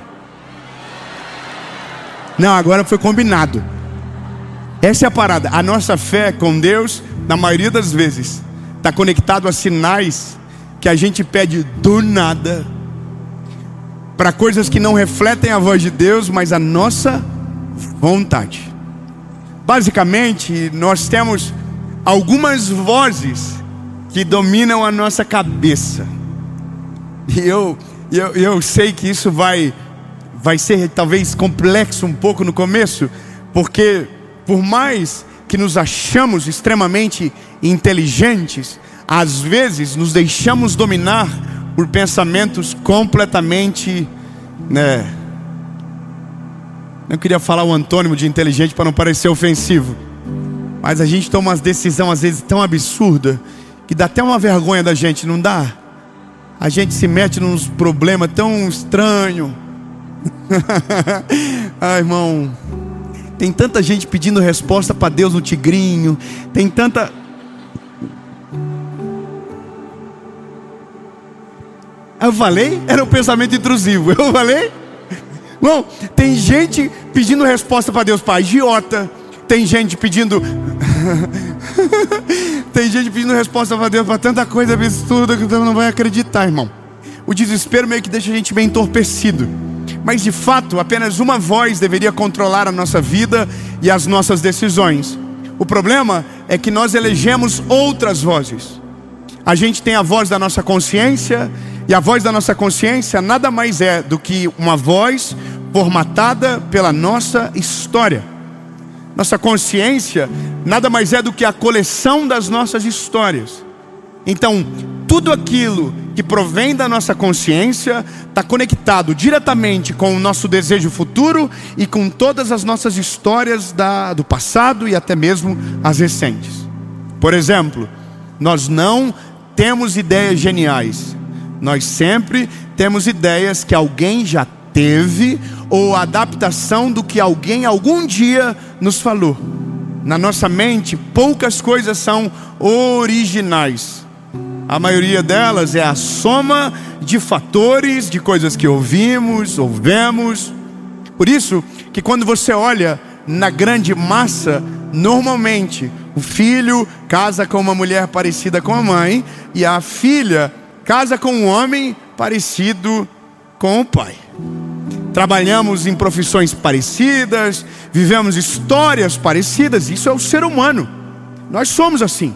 Não, agora foi combinado. Essa é a parada. A nossa fé com Deus, na maioria das vezes, está conectado a sinais que a gente pede do nada, para coisas que não refletem a voz de Deus, mas a nossa vontade. Basicamente, nós temos algumas vozes que dominam a nossa cabeça. E eu sei que isso vai ser talvez complexo um pouco no começo, porque por mais que nos achamos extremamente inteligentes, às vezes nos deixamos dominar por pensamentos completamente, não queria falar o antônimo de inteligente para não parecer ofensivo, mas a gente toma umas decisões às vezes tão absurdas que dá até uma vergonha da gente, não dá? A gente se mete nos problemas tão estranhos. Ai, irmão, tem tanta gente pedindo resposta para Deus no tigrinho. Tem tanta... Eu falei? Era um pensamento intrusivo. Eu falei? Bom, tem gente pedindo resposta para Deus para agiota. Tem gente pedindo... Tem gente pedindo resposta para Deus para tanta coisa absurda que Deus não vai acreditar, irmão. O desespero meio que deixa a gente meio entorpecido. Mas de fato, apenas uma voz deveria controlar a nossa vida e as nossas decisões. O problema é que nós elegemos outras vozes. A gente tem a voz da nossa consciência, e a voz da nossa consciência nada mais é do que uma voz formatada pela nossa história. Nossa consciência nada mais é do que a coleção das nossas histórias. Então, tudo aquilo que provém da nossa consciência está conectado diretamente com o nosso desejo futuro e com todas as nossas histórias do passado e até mesmo as recentes. Por exemplo, nós não temos ideias geniais. Nós sempre temos ideias que alguém já teve ou adaptação do que alguém algum dia nos falou. Na nossa mente, poucas coisas são originais. A maioria delas é a soma de fatores, de coisas que ouvimos, ou vemos. Por isso que quando você olha na grande massa, normalmente o filho casa com uma mulher parecida com a mãe, e a filha casa com um homem parecido com o pai. Trabalhamos em profissões parecidas, vivemos histórias parecidas. Isso é o ser humano. Nós somos assim.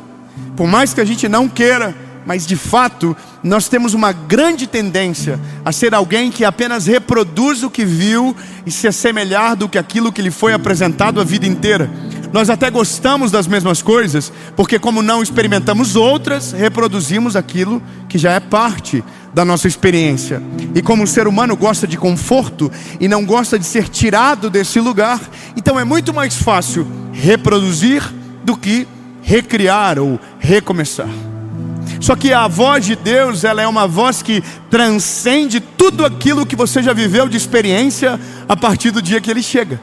Por mais que a gente não queira, mas de fato nós temos uma grande tendência a ser alguém que apenas reproduz o que viu e se assemelhar do que aquilo que lhe foi apresentado a vida inteira. Nós até gostamos das mesmas coisas, porque como não experimentamos outras, reproduzimos aquilo que já é parte da nossa experiência. E como o ser humano gosta de conforto e não gosta de ser tirado desse lugar, então é muito mais fácil reproduzir do que recriar ou recomeçar. Só que a voz de Deus, ela é uma voz que transcende tudo aquilo que você já viveu de experiência a partir do dia que ele chega.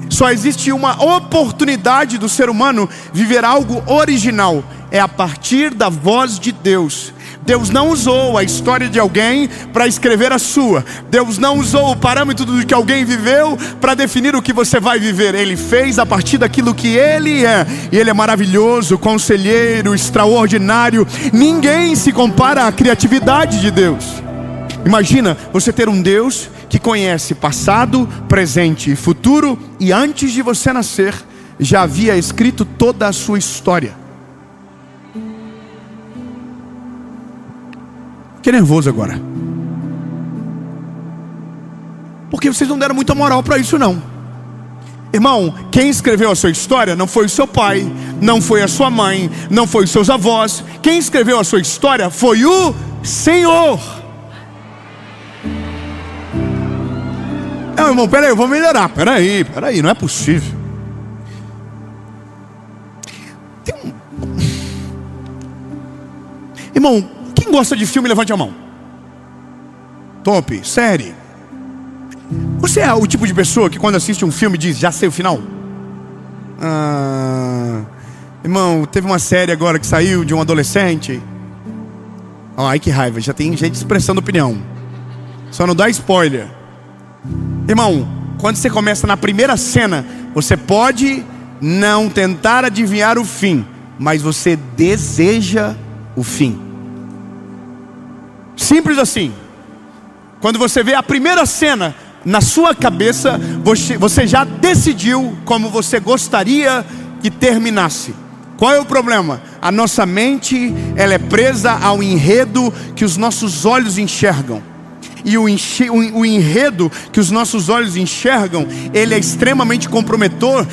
Só existe uma oportunidade do ser humano viver algo original, é a partir da voz de Deus. Deus não usou a história de alguém para escrever a sua. Deus não usou o parâmetro do que alguém viveu para definir o que você vai viver. Ele fez a partir daquilo que Ele é. E Ele é maravilhoso, conselheiro, extraordinário. Ninguém se compara à criatividade de Deus. Imagina você ter um Deus que conhece passado, presente e futuro, e antes de você nascer já havia escrito toda a sua história. Fiquei nervoso agora, porque vocês não deram muita moral para isso não. Irmão, quem escreveu a sua história não foi o seu pai, não foi a sua mãe, não foi os seus avós. Quem escreveu a sua história foi o Senhor. Não, irmão, peraí, eu vou melhorar. Peraí, não é possível. Irmão, quem gosta de filme, levante a mão. Top, série. Você é o tipo de pessoa que quando assiste um filme diz, já sei o final? Irmão, teve uma série agora que saiu de um adolescente. Ai, que raiva, já tem gente expressando opinião. Só não dá spoiler. Irmão, quando você começa na primeira cena, você pode não tentar adivinhar o fim, mas você deseja o fim. Simples assim. Quando você vê a primeira cena, na sua cabeça, você já decidiu como você gostaria que terminasse. Qual é o problema? A nossa mente, ela é presa ao enredo que os nossos olhos enxergam. E o enredo que os nossos olhos enxergam, ele é extremamente comprometedor,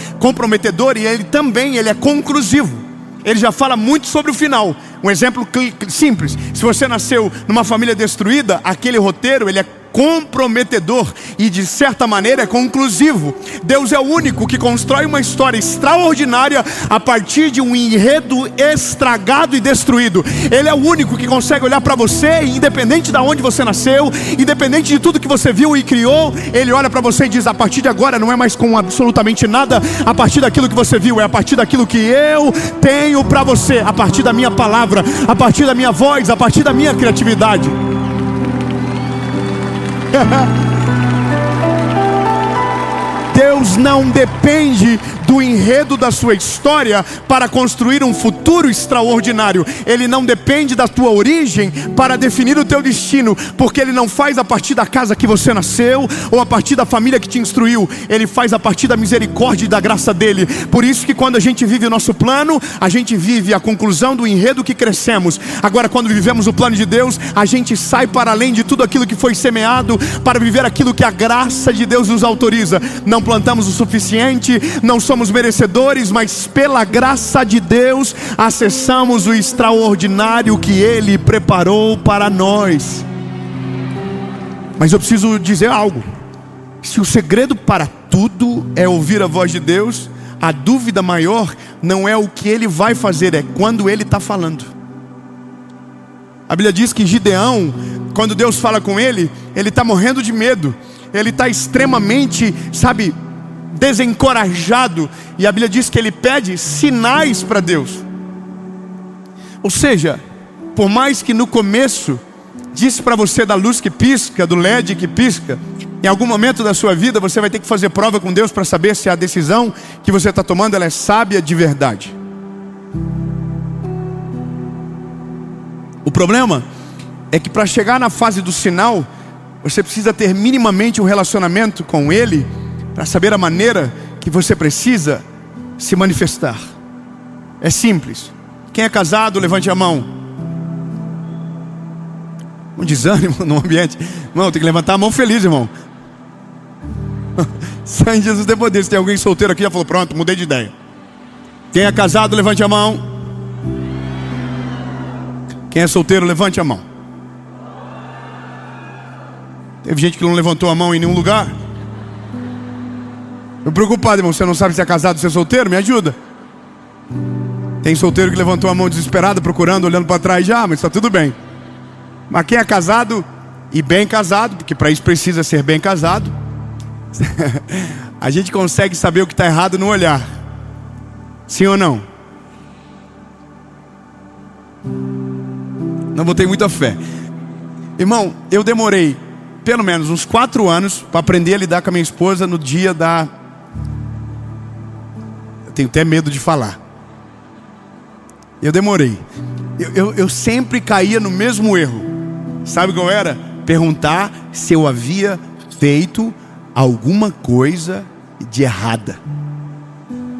e ele também é conclusivo. Ele já fala muito sobre o final. Um exemplo simples: se você nasceu numa família destruída, aquele roteiro ele é comprometedor e de certa maneira é conclusivo. Deus é o único que constrói uma história extraordinária a partir de um enredo estragado e destruído. Ele é o único que consegue olhar para você, independente de onde você nasceu, independente de tudo que você viu e criou. Ele olha para você e diz: a partir de agora não é mais com absolutamente nada a partir daquilo que você viu, é a partir daquilo que eu tenho para você, a partir da minha palavra, a partir da minha voz, a partir da minha criatividade. Deus não depende do enredo da sua história para construir um futuro extraordinário. Ele não depende da tua origem para definir o teu destino, porque Ele não faz a partir da casa que você nasceu ou a partir da família que te instruiu. Ele faz a partir da misericórdia e da graça dEle. Por isso que quando a gente vive o nosso plano, a gente vive a conclusão do enredo que crescemos. Agora, quando vivemos o plano de Deus, a gente sai para além de tudo aquilo que foi semeado para viver aquilo que a graça de Deus nos autoriza. Não plantamos o suficiente, não somos merecedores, mas pela graça de Deus acessamos o extraordinário que Ele preparou para nós. Mas eu preciso dizer algo: se o segredo para tudo é ouvir a voz de Deus, a dúvida maior não é o que Ele vai fazer, é quando Ele está falando. A Bíblia diz que Gideão, quando Deus fala com ele, ele está morrendo de medo, ele está extremamente, desencorajado, e a Bíblia diz que ele pede sinais para Deus. Ou seja, por mais que no começo disse para você da luz que pisca, do LED que pisca, em algum momento da sua vida você vai ter que fazer prova com Deus para saber se a decisão que você está tomando ela é sábia de verdade. O problema é que para chegar na fase do sinal, você precisa ter minimamente um relacionamento com Ele para saber a maneira que você precisa se manifestar. É simples. Quem é casado, levante a mão. Um desânimo no ambiente. Irmão, tem que levantar a mão feliz, irmão. Só em Jesus tem poder. Se tem alguém solteiro aqui, já falou: pronto, mudei de ideia. Quem é casado, levante a mão. Quem é solteiro, levante a mão. Teve gente que não levantou a mão em nenhum lugar. Tô preocupado, irmão. Você não sabe se é casado ou se é solteiro? Me ajuda. Tem solteiro que levantou a mão desesperado, procurando, olhando para trás já, mas está tudo bem. Mas quem é casado e bem casado, porque para isso precisa ser bem casado, a gente consegue saber o que está errado no olhar. Sim ou não? Não botei muita fé. Irmão, eu demorei pelo menos uns 4 anos para aprender a lidar com a minha esposa no dia da... Eu tenho até medo de falar. Eu demorei. Eu sempre caía no mesmo erro. Sabe qual era? Perguntar se eu havia feito alguma coisa de errada.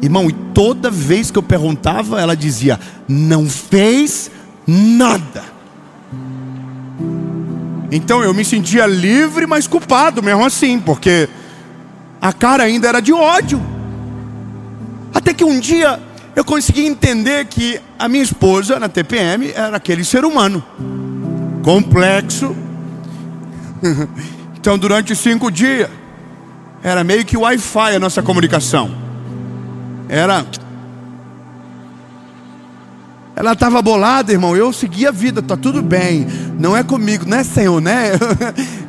Irmão, e toda vez que eu perguntava, ela dizia: não fez nada. Então eu me sentia livre, mas culpado mesmo assim, porque a cara ainda era de ódio. Até que um dia eu consegui entender que a minha esposa na TPM era aquele ser humano complexo. Então durante 5 dias era meio que Wi-Fi a nossa comunicação. Ela estava bolada, irmão. Eu segui a vida, tá tudo bem. Não é comigo, não é Senhor, né?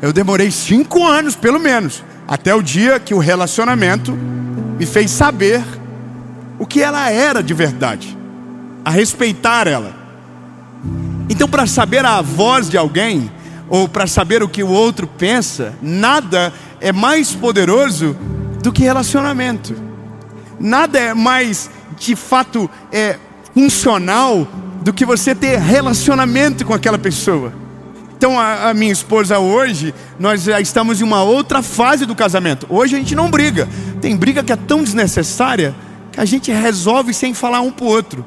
Eu demorei 5 anos, pelo menos, até o dia que o relacionamento me fez saber o que ela era de verdade, a respeitar ela. Então, para saber a voz de alguém, ou para saber o que o outro pensa, nada é mais poderoso do que relacionamento. Nada é mais, de fato, funcional do que você ter relacionamento com aquela pessoa. Então a minha esposa hoje, nós já estamos em uma outra fase do casamento. Hoje a gente não briga. Tem briga que é tão desnecessária que a gente resolve sem falar um pro outro.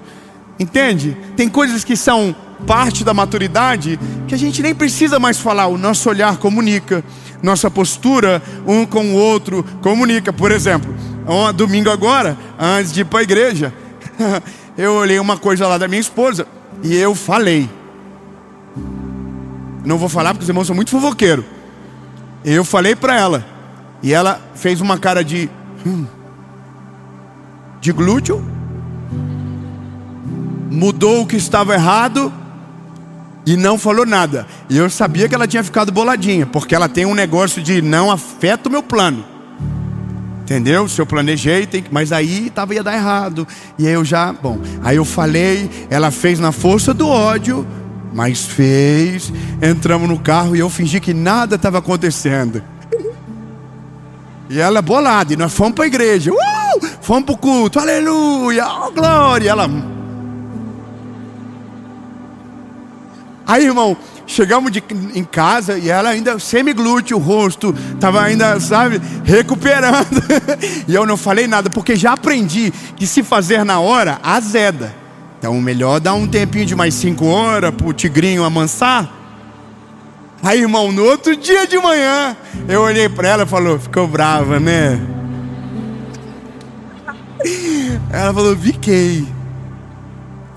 Entende? Tem coisas que são parte da maturidade que a gente nem precisa mais falar. O nosso olhar comunica, nossa postura um com o outro comunica. Por exemplo, domingo agora, antes de ir para a igreja, eu olhei uma coisa lá da minha esposa e eu falei. Não vou falar porque os irmãos são muito fofoqueiros. Eu falei para ela e ela fez uma cara de glúteo, mudou o que estava errado e não falou nada. E eu sabia que ela tinha ficado boladinha, porque ela tem um negócio de não afeta o meu plano. Entendeu? Se eu planejei, mas aí ia dar errado. E aí aí eu falei, ela fez na força do ódio, mas fez. Entramos no carro e eu fingi que nada estava acontecendo. E ela bolada, e nós fomos para a igreja. Fomos para o culto, aleluia, oh, glória. Aí, irmão, chegamos em casa e ela ainda semi-glúteo, o rosto estava ainda, sabe, recuperando. E eu não falei nada, porque já aprendi que se fazer na hora, azeda. Então melhor dar um tempinho de mais 5 horas para o tigrinho amansar. Aí, irmão, no outro dia de manhã, eu olhei para ela e falou: ficou brava, né? Ela falou: fiquei.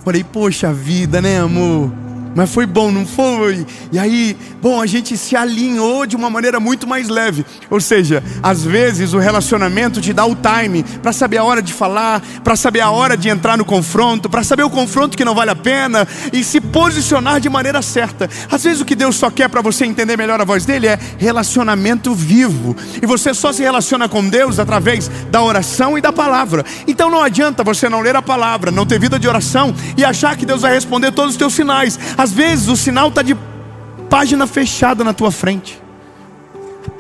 Falei: poxa vida, né, amor? Mas foi bom, não foi? E aí, a gente se alinhou de uma maneira muito mais leve. Ou seja, às vezes o relacionamento te dá o time para saber a hora de falar, para saber a hora de entrar no confronto, para saber o confronto que não vale a pena e se posicionar de maneira certa. Às vezes o que Deus só quer para você entender melhor a voz dele é relacionamento vivo. E você só se relaciona com Deus através da oração e da palavra. Então não adianta você não ler a palavra, não ter vida de oração e achar que Deus vai responder todos os teus sinais. Às vezes o sinal está de página fechada na tua frente.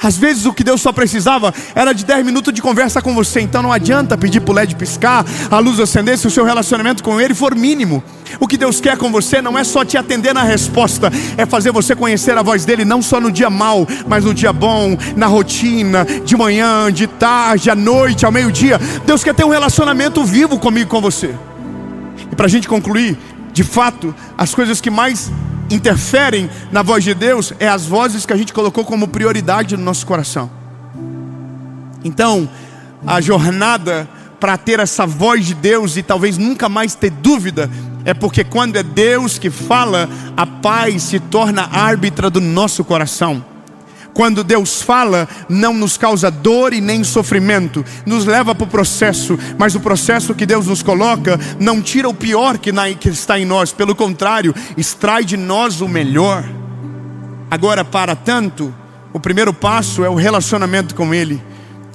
Às vezes o que Deus só precisava era de 10 minutos de conversa com você. Então não adianta pedir para o LED piscar, a luz acender, se o seu relacionamento com Ele for mínimo. O que Deus quer com você não é só te atender na resposta, é fazer você conhecer a voz dEle, não só no dia mau, mas no dia bom, na rotina, de manhã, de tarde, à noite, ao meio-dia. Deus quer ter um relacionamento vivo comigo, com você. E para a gente concluir, de fato, as coisas que mais interferem na voz de Deus é as vozes que a gente colocou como prioridade no nosso coração. Então, a jornada para ter essa voz de Deus e talvez nunca mais ter dúvida, é porque quando é Deus que fala, a paz se torna árbitra do nosso coração. Quando Deus fala, não nos causa dor e nem sofrimento, nos leva para o processo, mas o processo que Deus nos coloca não tira o pior que está em nós, pelo contrário, extrai de nós o melhor. Agora, para tanto, o primeiro passo é o relacionamento com Ele.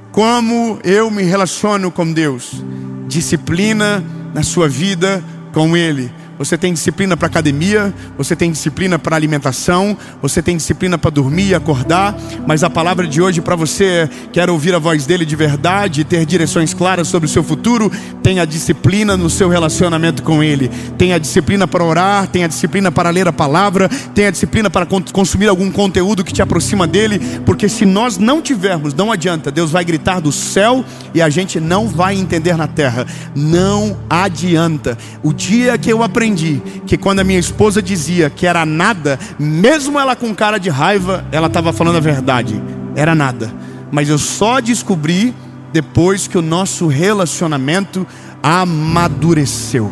Como eu me relaciono com Deus? Disciplina na sua vida com Ele. Você tem disciplina para academia, você tem disciplina para alimentação, você tem disciplina para dormir e acordar, mas a palavra de hoje para você é: quer ouvir a voz dele de verdade, ter direções claras sobre o seu futuro? Tenha disciplina no seu relacionamento com ele. Tenha disciplina para orar, tenha disciplina para ler a palavra, tenha disciplina para consumir algum conteúdo que te aproxima dele, porque se nós não tivermos, não adianta. Deus vai gritar do céu e a gente não vai entender na terra. Não adianta. O dia que eu aprendi que quando a minha esposa dizia que era nada, mesmo ela com cara de raiva, ela estava falando a verdade, era nada. Mas eu só descobri depois que o nosso relacionamento amadureceu.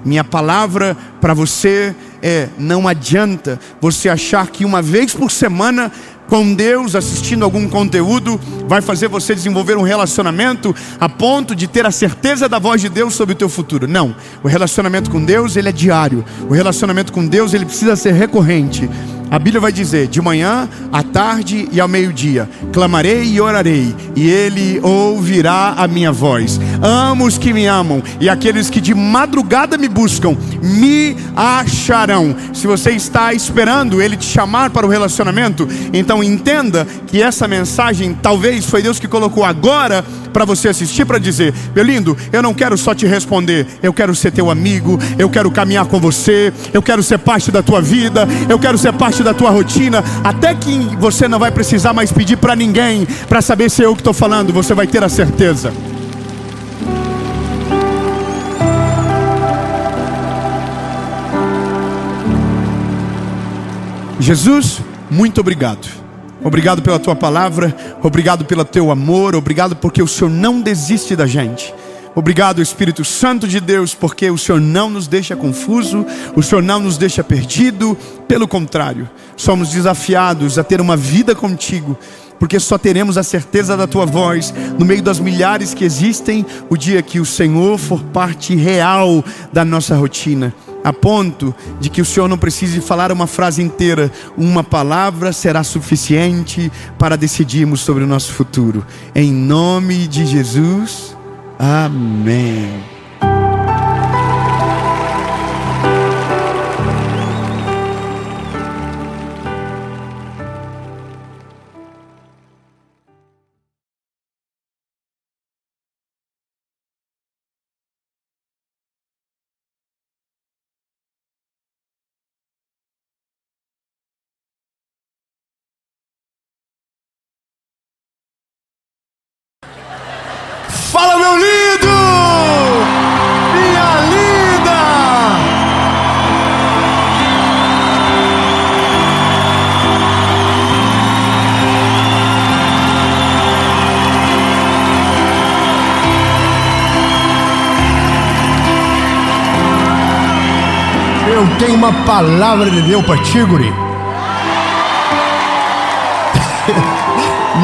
Minha palavra para você é: não adianta você achar que uma vez por semana com Deus, assistindo algum conteúdo, vai fazer você desenvolver um relacionamento a ponto de ter a certeza da voz de Deus sobre o teu futuro. Não, o relacionamento com Deus, ele é diário. O relacionamento com Deus, ele precisa ser recorrente. A Bíblia vai dizer: de manhã, à tarde e ao meio-dia clamarei e orarei, e Ele ouvirá a minha voz. Amo os que me amam, e aqueles que de madrugada me buscam me acharão. Se você está esperando Ele te chamar para o relacionamento, então entenda que essa mensagem talvez foi Deus que colocou agora para você assistir, para dizer: meu lindo, eu não quero só te responder, eu quero ser teu amigo, eu quero caminhar com você, eu quero ser parte da tua vida, eu quero ser parte da tua rotina, até que você não vai precisar mais pedir para ninguém para saber se é eu que estou falando. Você vai ter a certeza. Jesus, muito obrigado. Obrigado pela tua palavra, obrigado pelo teu amor, obrigado porque o Senhor não desiste da gente. Obrigado, Espírito Santo de Deus, porque o Senhor não nos deixa confuso, o Senhor não nos deixa perdido. Pelo contrário, somos desafiados a ter uma vida contigo, porque só teremos a certeza da tua voz no meio das milhares que existem, o dia que o Senhor for parte real da nossa rotina, a ponto de que o Senhor não precise falar uma frase inteira. Uma palavra será suficiente para decidirmos sobre o nosso futuro. Em nome de Jesus, amém. Fala, meu lindo! Minha linda! Eu tenho uma palavra de Deus para ti, guri.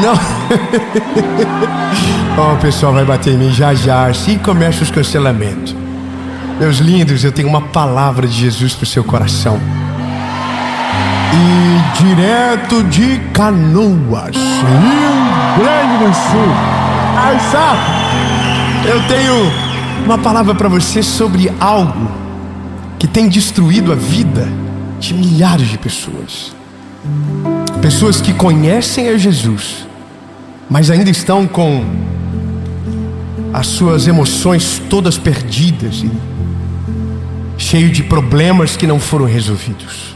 Não. Oh, o pessoal vai bater em mim já já, assim começa os cancelamentos. Meus lindos, eu tenho uma palavra de Jesus para o seu coração. E direto de Canoas, Rio Grande do Sul, ai, sabe? Eu tenho uma palavra para você sobre algo que tem destruído a vida de milhares de pessoas. Pessoas que conhecem a Jesus, mas ainda estão com as suas emoções todas perdidas e cheio de problemas que não foram resolvidos.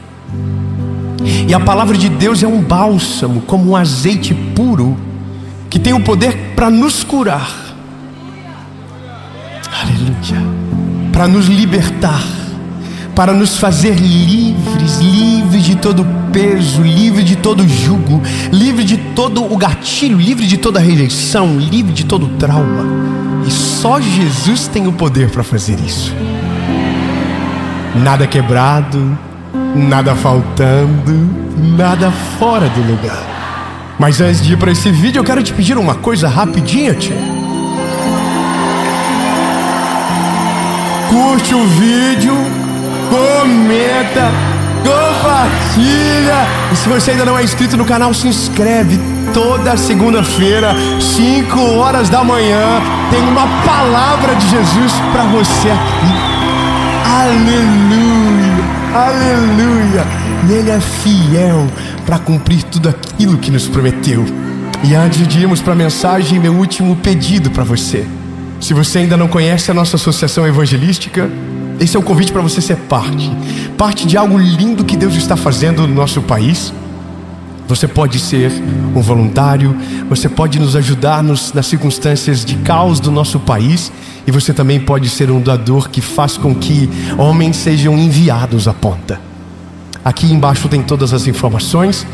E a palavra de Deus é um bálsamo, como um azeite puro, que tem o poder para nos curar. Aleluia. Para nos libertar, para nos fazer livres, livres de todo peso, livre de todo jugo, livre de todo o gatilho, livre de toda rejeição, livre de todo trauma. E só Jesus tem o poder para fazer isso. Nada quebrado, nada faltando, nada fora do lugar. Mas antes de ir para esse vídeo, eu quero te pedir uma coisa rapidinha, tia. Curte o vídeo, comenta, compartilha. E se você ainda não é inscrito no canal, se inscreve. Toda segunda-feira, 5 horas da manhã, tem uma palavra de Jesus para você aqui. Aleluia, aleluia. E Ele é fiel para cumprir tudo aquilo que nos prometeu. E antes de irmos para a mensagem, meu último pedido para você. Se você ainda não conhece a nossa associação evangelística, esse é o convite para você ser parte de algo lindo que Deus está fazendo no nosso país. Você pode ser um voluntário, você pode nos ajudar nas circunstâncias de caos do nosso país, e você também pode ser um doador que faz com que homens sejam enviados à ponta. Aqui embaixo tem todas as informações,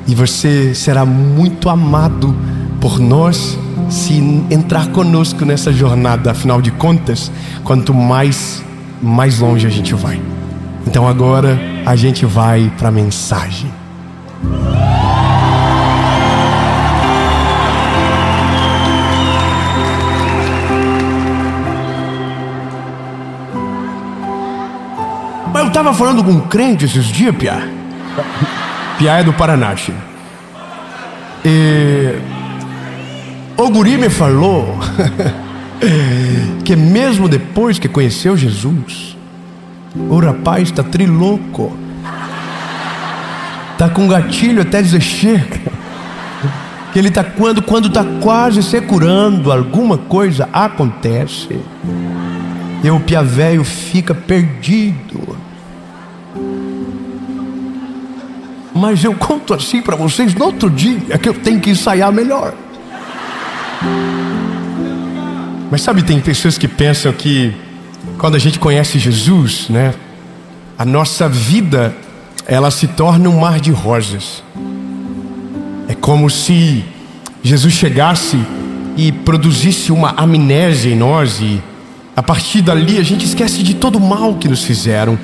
e você será muito amado por nós se entrar conosco nessa jornada. Afinal de contas, quanto mais longe a gente vai. Então agora a gente vai para a mensagem. Mas eu estava falando com um crente esses dias, Piá. Piá é do Paraná, filho. E o guri me falou que mesmo depois que conheceu Jesus, o rapaz está trilouco. Tá com gatilho até dizer chega. Que ele tá quando tá quase se curando, alguma coisa acontece. E o piá velho fica perdido. Mas eu conto assim para vocês no outro dia, que eu tenho que ensaiar melhor. Mas sabe, tem pessoas que pensam que quando a gente conhece Jesus, né, a nossa vida, ela se torna um mar de rosas. É como se Jesus chegasse e produzisse uma amnésia em nós, e a partir dali a gente esquece de todo o mal que nos fizeram,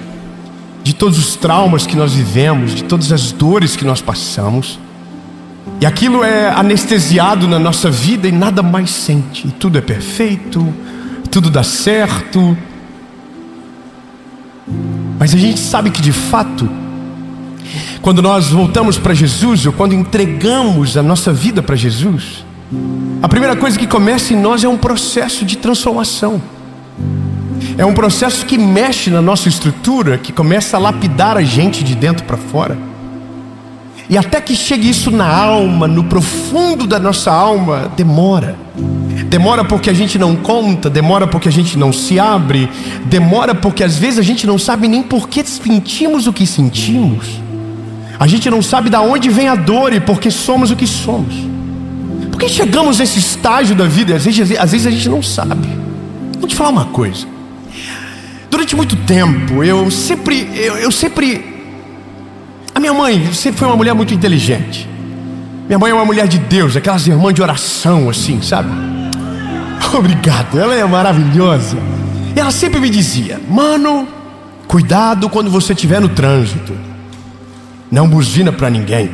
de todos os traumas que nós vivemos, de todas as dores que nós passamos. E aquilo é anestesiado na nossa vida e nada mais sente. E tudo é perfeito, tudo dá certo. Mas a gente sabe que de fato, quando nós voltamos para Jesus, ou quando entregamos a nossa vida para Jesus, a primeira coisa que começa em nós é um processo de transformação. É um processo que mexe na nossa estrutura, que começa a lapidar a gente de dentro para fora. E até que chegue isso na alma, no profundo da nossa alma, demora. Demora porque a gente não conta, demora porque a gente não se abre, demora porque às vezes a gente não sabe nem por que sentimos o que sentimos. A gente não sabe de onde vem a dor e por que somos o que somos. Por que chegamos nesse estágio da vida e às vezes a gente não sabe. Vou te falar uma coisa. Durante muito tempo, eu sempre... A minha mãe sempre foi uma mulher muito inteligente. Minha mãe é uma mulher de Deus, aquelas irmãs de oração assim, sabe? Obrigado, ela é maravilhosa. E ela sempre me dizia: mano, cuidado quando você estiver no trânsito. Não buzina para ninguém.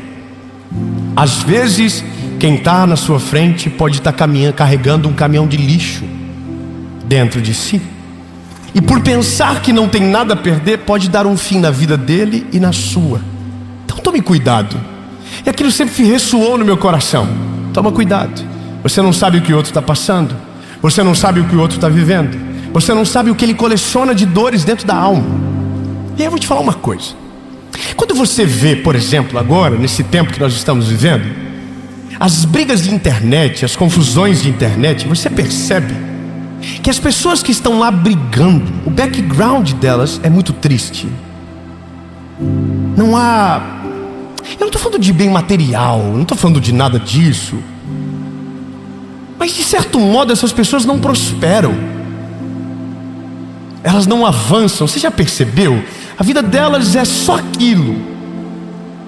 Às vezes, quem está na sua frente pode estar carregando um caminhão de lixo dentro de si. E por pensar que não tem nada a perder, pode dar um fim na vida dele e na sua. Então tome cuidado. E aquilo sempre ressoou no meu coração. Toma cuidado. Você não sabe o que o outro está passando. Você não sabe o que o outro está vivendo. Você não sabe o que ele coleciona de dores dentro da alma. E aí eu vou te falar uma coisa. Quando você vê, por exemplo, agora, nesse tempo que nós estamos vivendo, as brigas de internet, as confusões de internet, você percebe que as pessoas que estão lá brigando, o background delas é muito triste. Não há... Eu não estou falando de bem material, não estou falando de nada disso. Mas de certo modo essas pessoas não prosperam. Elas não avançam. Você já percebeu? A vida delas é só aquilo.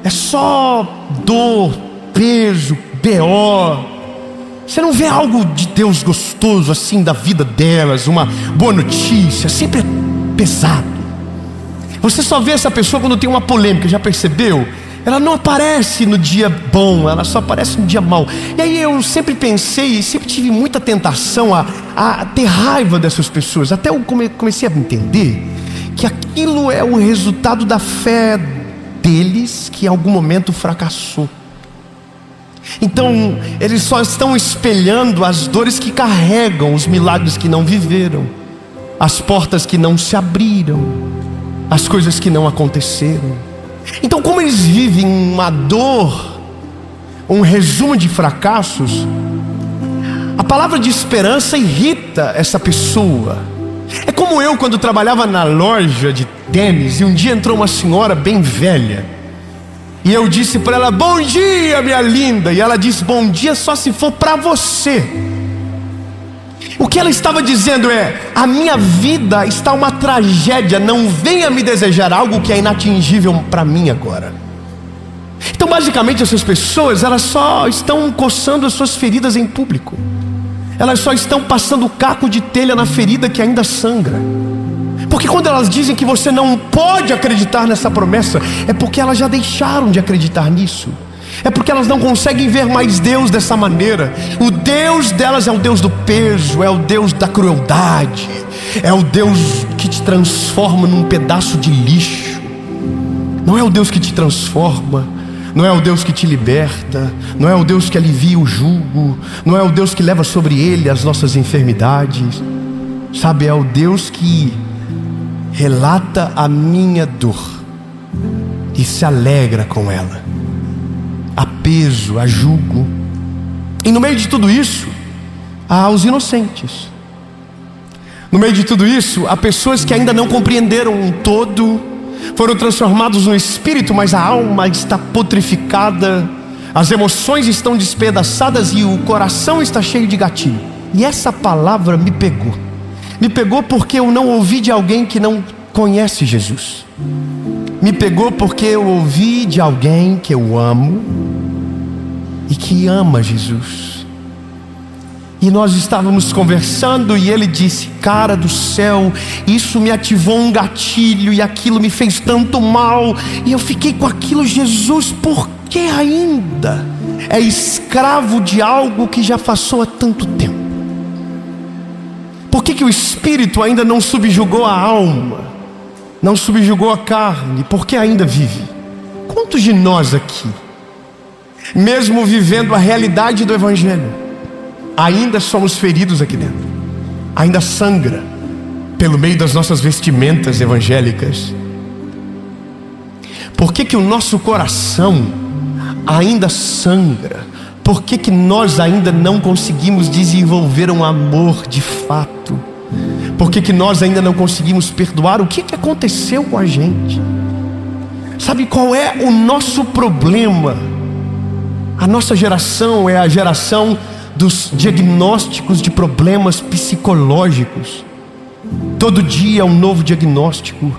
É só dor, peso, BO. Você não vê algo de Deus gostoso assim da vida delas, uma boa notícia, sempre é pesado. Você só vê essa pessoa quando tem uma polêmica, já percebeu? Ela não aparece no dia bom, ela só aparece no dia mau. E aí eu sempre pensei, sempre tive muita tentação a ter raiva dessas pessoas. Até eu comecei a entender que aquilo é o resultado da fé deles, que em algum momento fracassou. Então eles só estão espelhando as dores que carregam, os milagres que não viveram, as portas que não se abriram, as coisas que não aconteceram. Então, como eles vivem uma dor, um resumo de fracassos, a palavra de esperança irrita essa pessoa. É como eu quando trabalhava na loja de tênis, e um dia entrou uma senhora bem velha, e eu disse para ela: bom dia, minha linda. E ela disse: bom dia só se for para você. O que ela estava dizendo é: a minha vida está uma tragédia, não venha me desejar algo que é inatingível para mim agora. Então basicamente essas pessoas, elas só estão coçando as suas feridas em público. Elas só estão passando caco de telha na ferida que ainda sangra. Porque quando elas dizem que você não pode acreditar nessa promessa, é porque elas já deixaram de acreditar nisso. É porque elas não conseguem ver mais Deus dessa maneira. O Deus delas é o Deus do peso, é o Deus da crueldade, é o Deus que te transforma num pedaço de lixo. Não é o Deus que te transforma, não é o Deus que te liberta, não é o Deus que alivia o jugo, não é o Deus que leva sobre ele as nossas enfermidades. Sabe, é o Deus que relata a minha dor e se alegra com ela. Há peso, há jugo. E no meio de tudo isso, há os inocentes. No meio de tudo isso, há pessoas que ainda não compreenderam um todo, foram transformados no espírito, mas a alma está putrificada, as emoções estão despedaçadas e o coração está cheio de gatilho. E essa palavra me pegou. Me pegou porque eu não ouvi de alguém que não conhece Jesus. Me pegou porque eu ouvi de alguém que eu amo e que ama Jesus. E nós estávamos conversando e ele disse: cara do céu, isso me ativou um gatilho e aquilo me fez tanto mal. E eu fiquei com aquilo: Jesus, por que ainda é escravo de algo que já passou há tanto tempo? Por que o espírito ainda não subjugou a alma? Não subjugou a carne? Por que ainda vive? Quantos de nós aqui, mesmo vivendo a realidade do evangelho, ainda somos feridos aqui dentro? Ainda sangra pelo meio das nossas vestimentas evangélicas? Por que o nosso coração ainda sangra? Por que nós ainda não conseguimos desenvolver um amor de fato? Por que nós ainda não conseguimos perdoar? O que aconteceu com a gente? Sabe qual é o nosso problema? A nossa geração é a geração dos diagnósticos de problemas psicológicos. Todo dia um novo diagnóstico,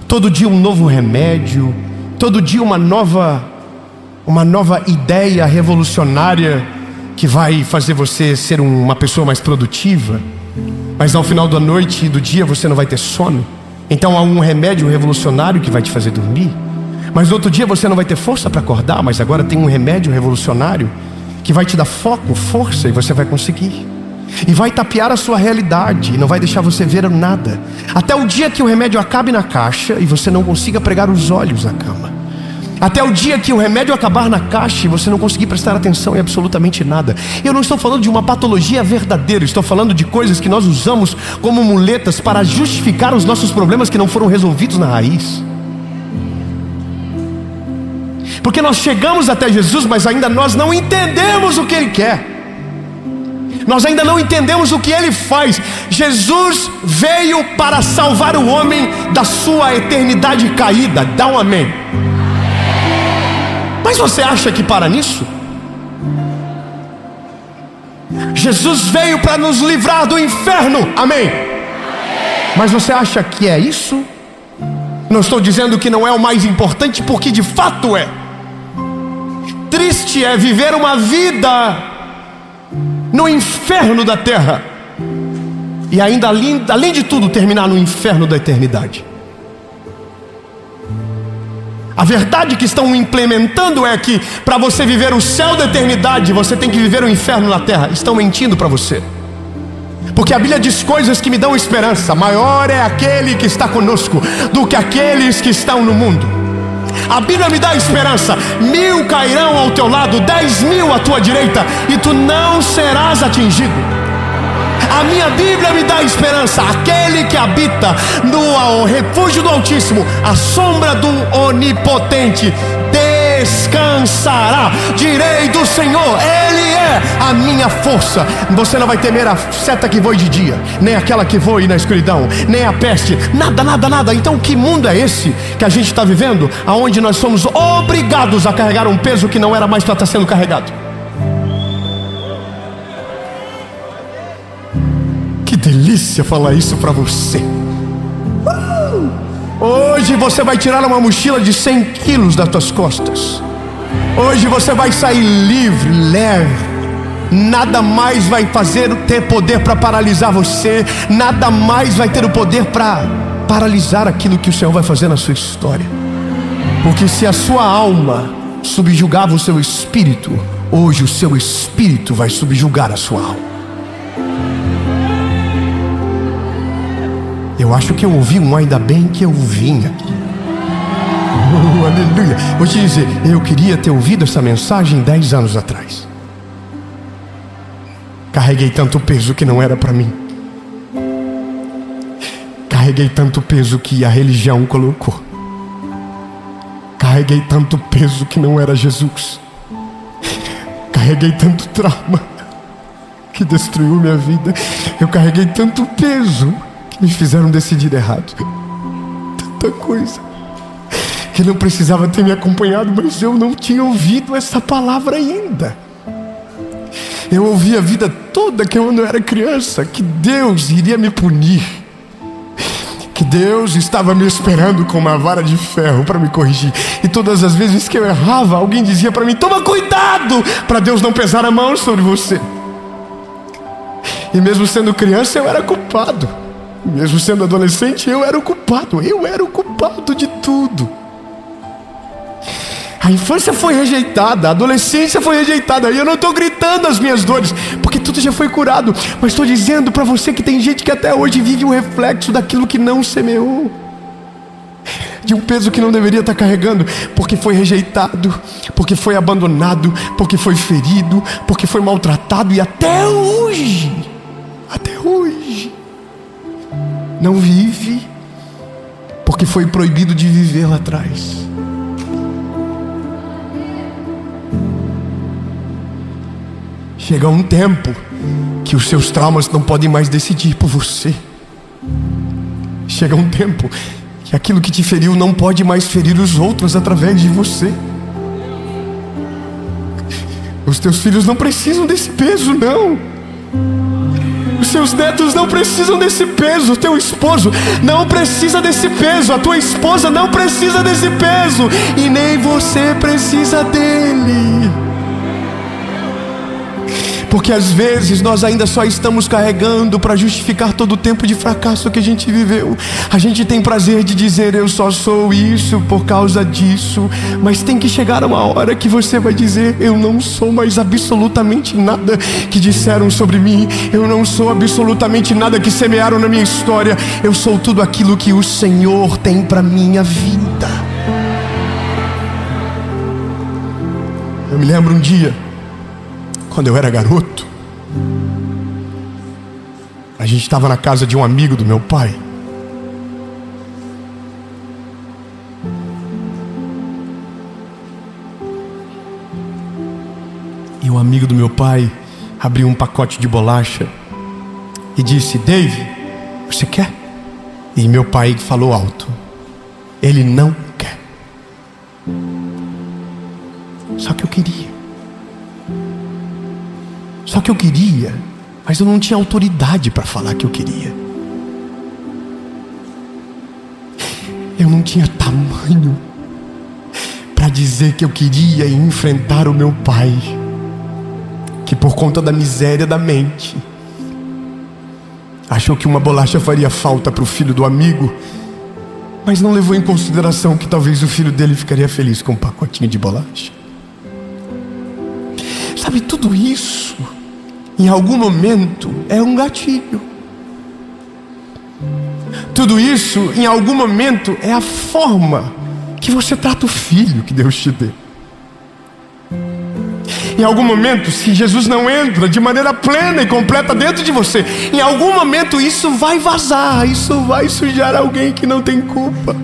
todo dia um novo remédio, todo dia uma nova ideia revolucionária que vai fazer você ser uma pessoa mais produtiva. Mas ao final da noite e do dia você não vai ter sono. Então há um remédio revolucionário que vai te fazer dormir. Mas no outro dia você não vai ter força para acordar. Mas agora tem um remédio revolucionário que vai te dar foco, força, e você vai conseguir. E vai tapear a sua realidade e não vai deixar você ver nada. Até o dia que o remédio acabe na caixa e você não consiga pregar os olhos na cama. Até o dia que o remédio acabar na caixa e você não conseguir prestar atenção em absolutamente nada. Eu não estou falando de uma patologia verdadeira. Estou falando de coisas que nós usamos como muletas para justificar os nossos problemas que não foram resolvidos na raiz. Porque nós chegamos até Jesus, mas ainda nós não entendemos o que Ele quer. Nós ainda não entendemos o que Ele faz. Jesus veio para salvar o homem da sua eternidade caída. Dá um amém. Mas você acha que para nisso? Jesus veio para nos livrar do inferno, amém? Mas você acha que é isso? Não estou dizendo que não é o mais importante, porque de fato é. Triste é viver uma vida no inferno da terra, e ainda além de tudo terminar no inferno da eternidade. A verdade que estão implementando é que para você viver o céu da eternidade, você tem que viver o inferno na terra. Estão mentindo para você, porque a Bíblia diz coisas que me dão esperança. Maior é aquele que está conosco do que aqueles que estão no mundo. A Bíblia me dá esperança. 1000 cairão ao teu lado, 10.000 à tua direita, e tu não serás atingido. A minha Bíblia me dá esperança. Aquele que habita no refúgio do Altíssimo, a sombra do Onipotente, descansará. Direi do Senhor, Ele é a minha força. Você não vai temer a seta que voe de dia, nem aquela que voe na escuridão, nem a peste, nada, nada, nada. Então que mundo é esse que a gente está vivendo, aonde nós somos obrigados a carregar um peso que não era mais para estar sendo carregado? Que delícia falar isso para você. Hoje você vai tirar uma mochila de 100 quilos das tuas costas. Hoje você vai sair livre, leve. Nada mais vai ter poder para paralisar você. Nada mais vai ter o poder para paralisar aquilo que o Senhor vai fazer na sua história. Porque se a sua alma subjugava o seu espírito, hoje o seu espírito vai subjugar a sua alma. Eu acho que eu ouvi um ainda bem que eu vim aqui. Aleluia. Vou te dizer, eu queria ter ouvido essa mensagem 10 anos atrás. Carreguei tanto peso que não era para mim. Carreguei tanto peso que a religião colocou. Carreguei tanto peso que não era Jesus. Carreguei tanto trauma que destruiu minha vida. Eu carreguei tanto peso me fizeram decidir errado. Tanta coisa que não precisava ter me acompanhado, mas eu não tinha ouvido essa palavra ainda. Eu ouvi a vida toda que quando eu era criança, que Deus iria me punir, que Deus estava me esperando com uma vara de ferro para me corrigir. E todas as vezes que eu errava, alguém dizia para mim: toma cuidado para Deus não pesar a mão sobre você. E mesmo sendo criança eu era culpado. Mesmo sendo adolescente, eu era o culpado. Eu era o culpado de tudo. A infância foi rejeitada, a adolescência foi rejeitada. E eu não estou gritando as minhas dores, porque tudo já foi curado. Mas estou dizendo para você que tem gente que até hoje vive um reflexo daquilo que não semeou, de um peso que não deveria estar carregando, porque foi rejeitado, porque foi abandonado, porque foi ferido, porque foi maltratado. E até hoje não vive, porque foi proibido de viver lá atrás. Chega um tempo que os seus traumas não podem mais decidir por você. Chega um tempo que aquilo que te feriu não pode mais ferir os outros através de você. Os teus filhos não precisam desse peso, não. Os seus netos não precisam desse peso. O teu esposo não precisa desse peso. A tua esposa não precisa desse peso. E nem você precisa dele. Porque às vezes nós ainda só estamos carregando para justificar todo o tempo de fracasso que a gente viveu. A gente tem prazer de dizer: eu só sou isso por causa disso. Mas tem que chegar uma hora que você vai dizer: eu não sou mais absolutamente nada que disseram sobre mim. Eu não sou absolutamente nada que semearam na minha história. Eu sou tudo aquilo que o Senhor tem para minha vida. Eu me lembro um dia, quando eu era garoto, a gente estava na casa de um amigo do meu pai. E um amigo do meu pai abriu um pacote de bolacha e disse: Dave, você quer? E meu pai falou alto: ele não quer. Só que eu queria. Só que eu queria, mas eu não tinha autoridade para falar que eu queria. Eu não tinha tamanho para dizer que eu queria enfrentar o meu pai, que por conta da miséria da mente, achou que uma bolacha faria falta para o filho do amigo, mas não levou em consideração que talvez o filho dele ficaria feliz com um pacotinho de bolacha. Sabe, tudo isso, em algum momento, é um gatilho. Tudo isso, em algum momento, é a forma que você trata o filho que Deus te deu. Em algum momento, se Jesus não entra de maneira plena e completa dentro de você, em algum momento isso vai vazar, isso vai sujar alguém que não tem culpa.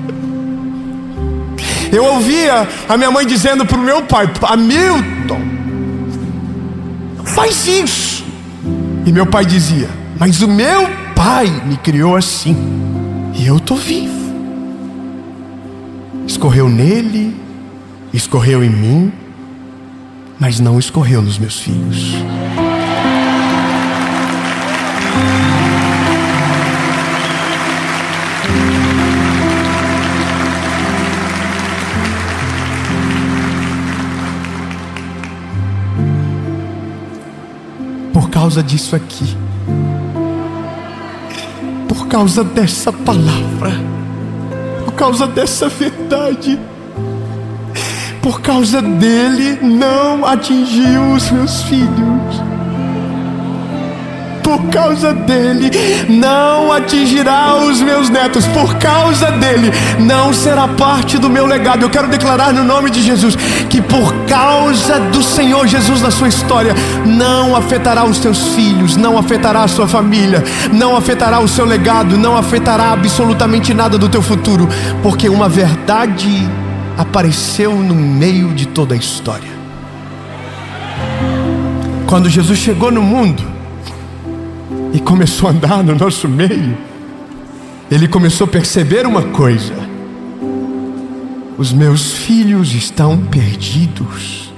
Eu ouvia a minha mãe dizendo para o meu pai: Hamilton, faz isso. E meu pai dizia: mas o meu pai me criou assim, e eu estou vivo. Escorreu nele, escorreu em mim, mas não escorreu nos meus filhos. Por causa disso aqui, por causa dessa palavra, por causa dessa verdade, por causa dele não atingiu os meus filhos. Por causa dele não atingirá os meus netos. Por causa dele não será parte do meu legado. Eu quero declarar no nome de Jesus que por causa do Senhor Jesus na sua história, não afetará os teus filhos, não afetará a sua família, não afetará o seu legado, não afetará absolutamente nada do teu futuro, porque uma verdade apareceu no meio de toda a história. Quando Jesus chegou no mundo e começou a andar no nosso meio, ele começou a perceber uma coisa: os meus filhos estão perdidos.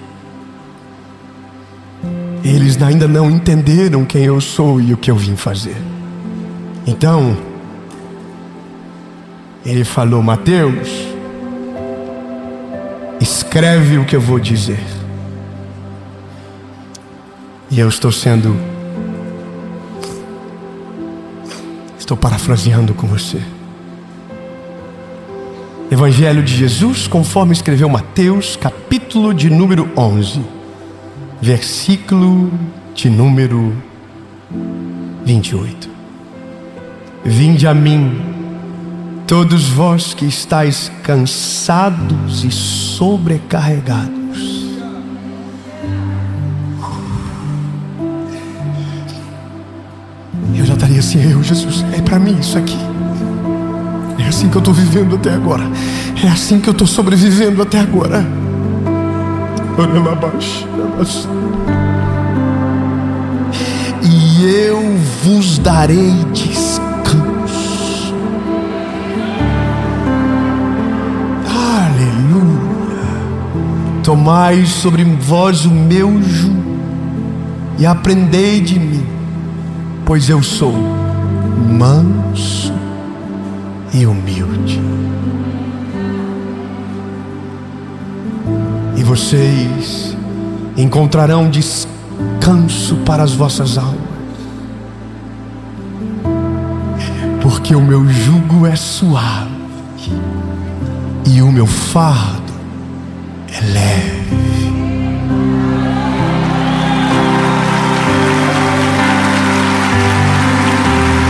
Eles ainda não entenderam quem eu sou e o que eu vim fazer. Então ele falou: Mateus, escreve o que eu vou dizer. E eu estou parafraseando com você. Evangelho de Jesus, conforme escreveu Mateus, capítulo de número 11, versículo de número 28. Vinde a mim, todos vós que estáis cansados e sobrecarregados. Eu já estaria assim: Jesus, é para mim isso aqui. É assim que eu estou vivendo até agora. É assim que eu estou sobrevivendo até agora. E eu vos darei descanso. Tomai sobre vós o meu jugo e aprendei de mim, pois eu sou manso e humilde. E vocês encontrarão descanso para as vossas almas, porque o meu jugo é suave e o meu fardo é leve.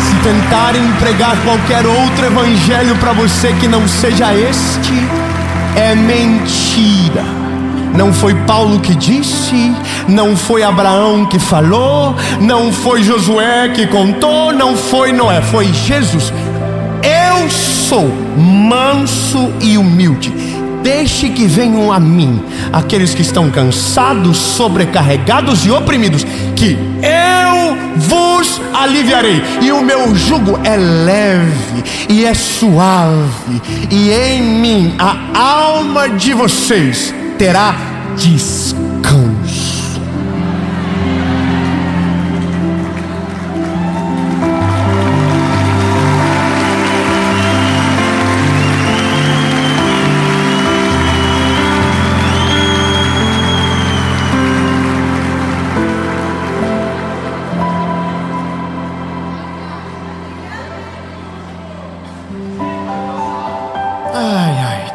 Se tentarem pregar qualquer outro evangelho para você que não seja este, é mentira. Não foi Paulo que disse, não foi Abraão que falou, não foi Josué que contou, não foi Noé, foi Jesus. Eu sou manso e humilde. Deixe que venham a mim aqueles que estão cansados, sobrecarregados e oprimidos, que eu vos aliviarei. E o meu jugo é leve e é suave, e em mim a alma de vocês terá descanso.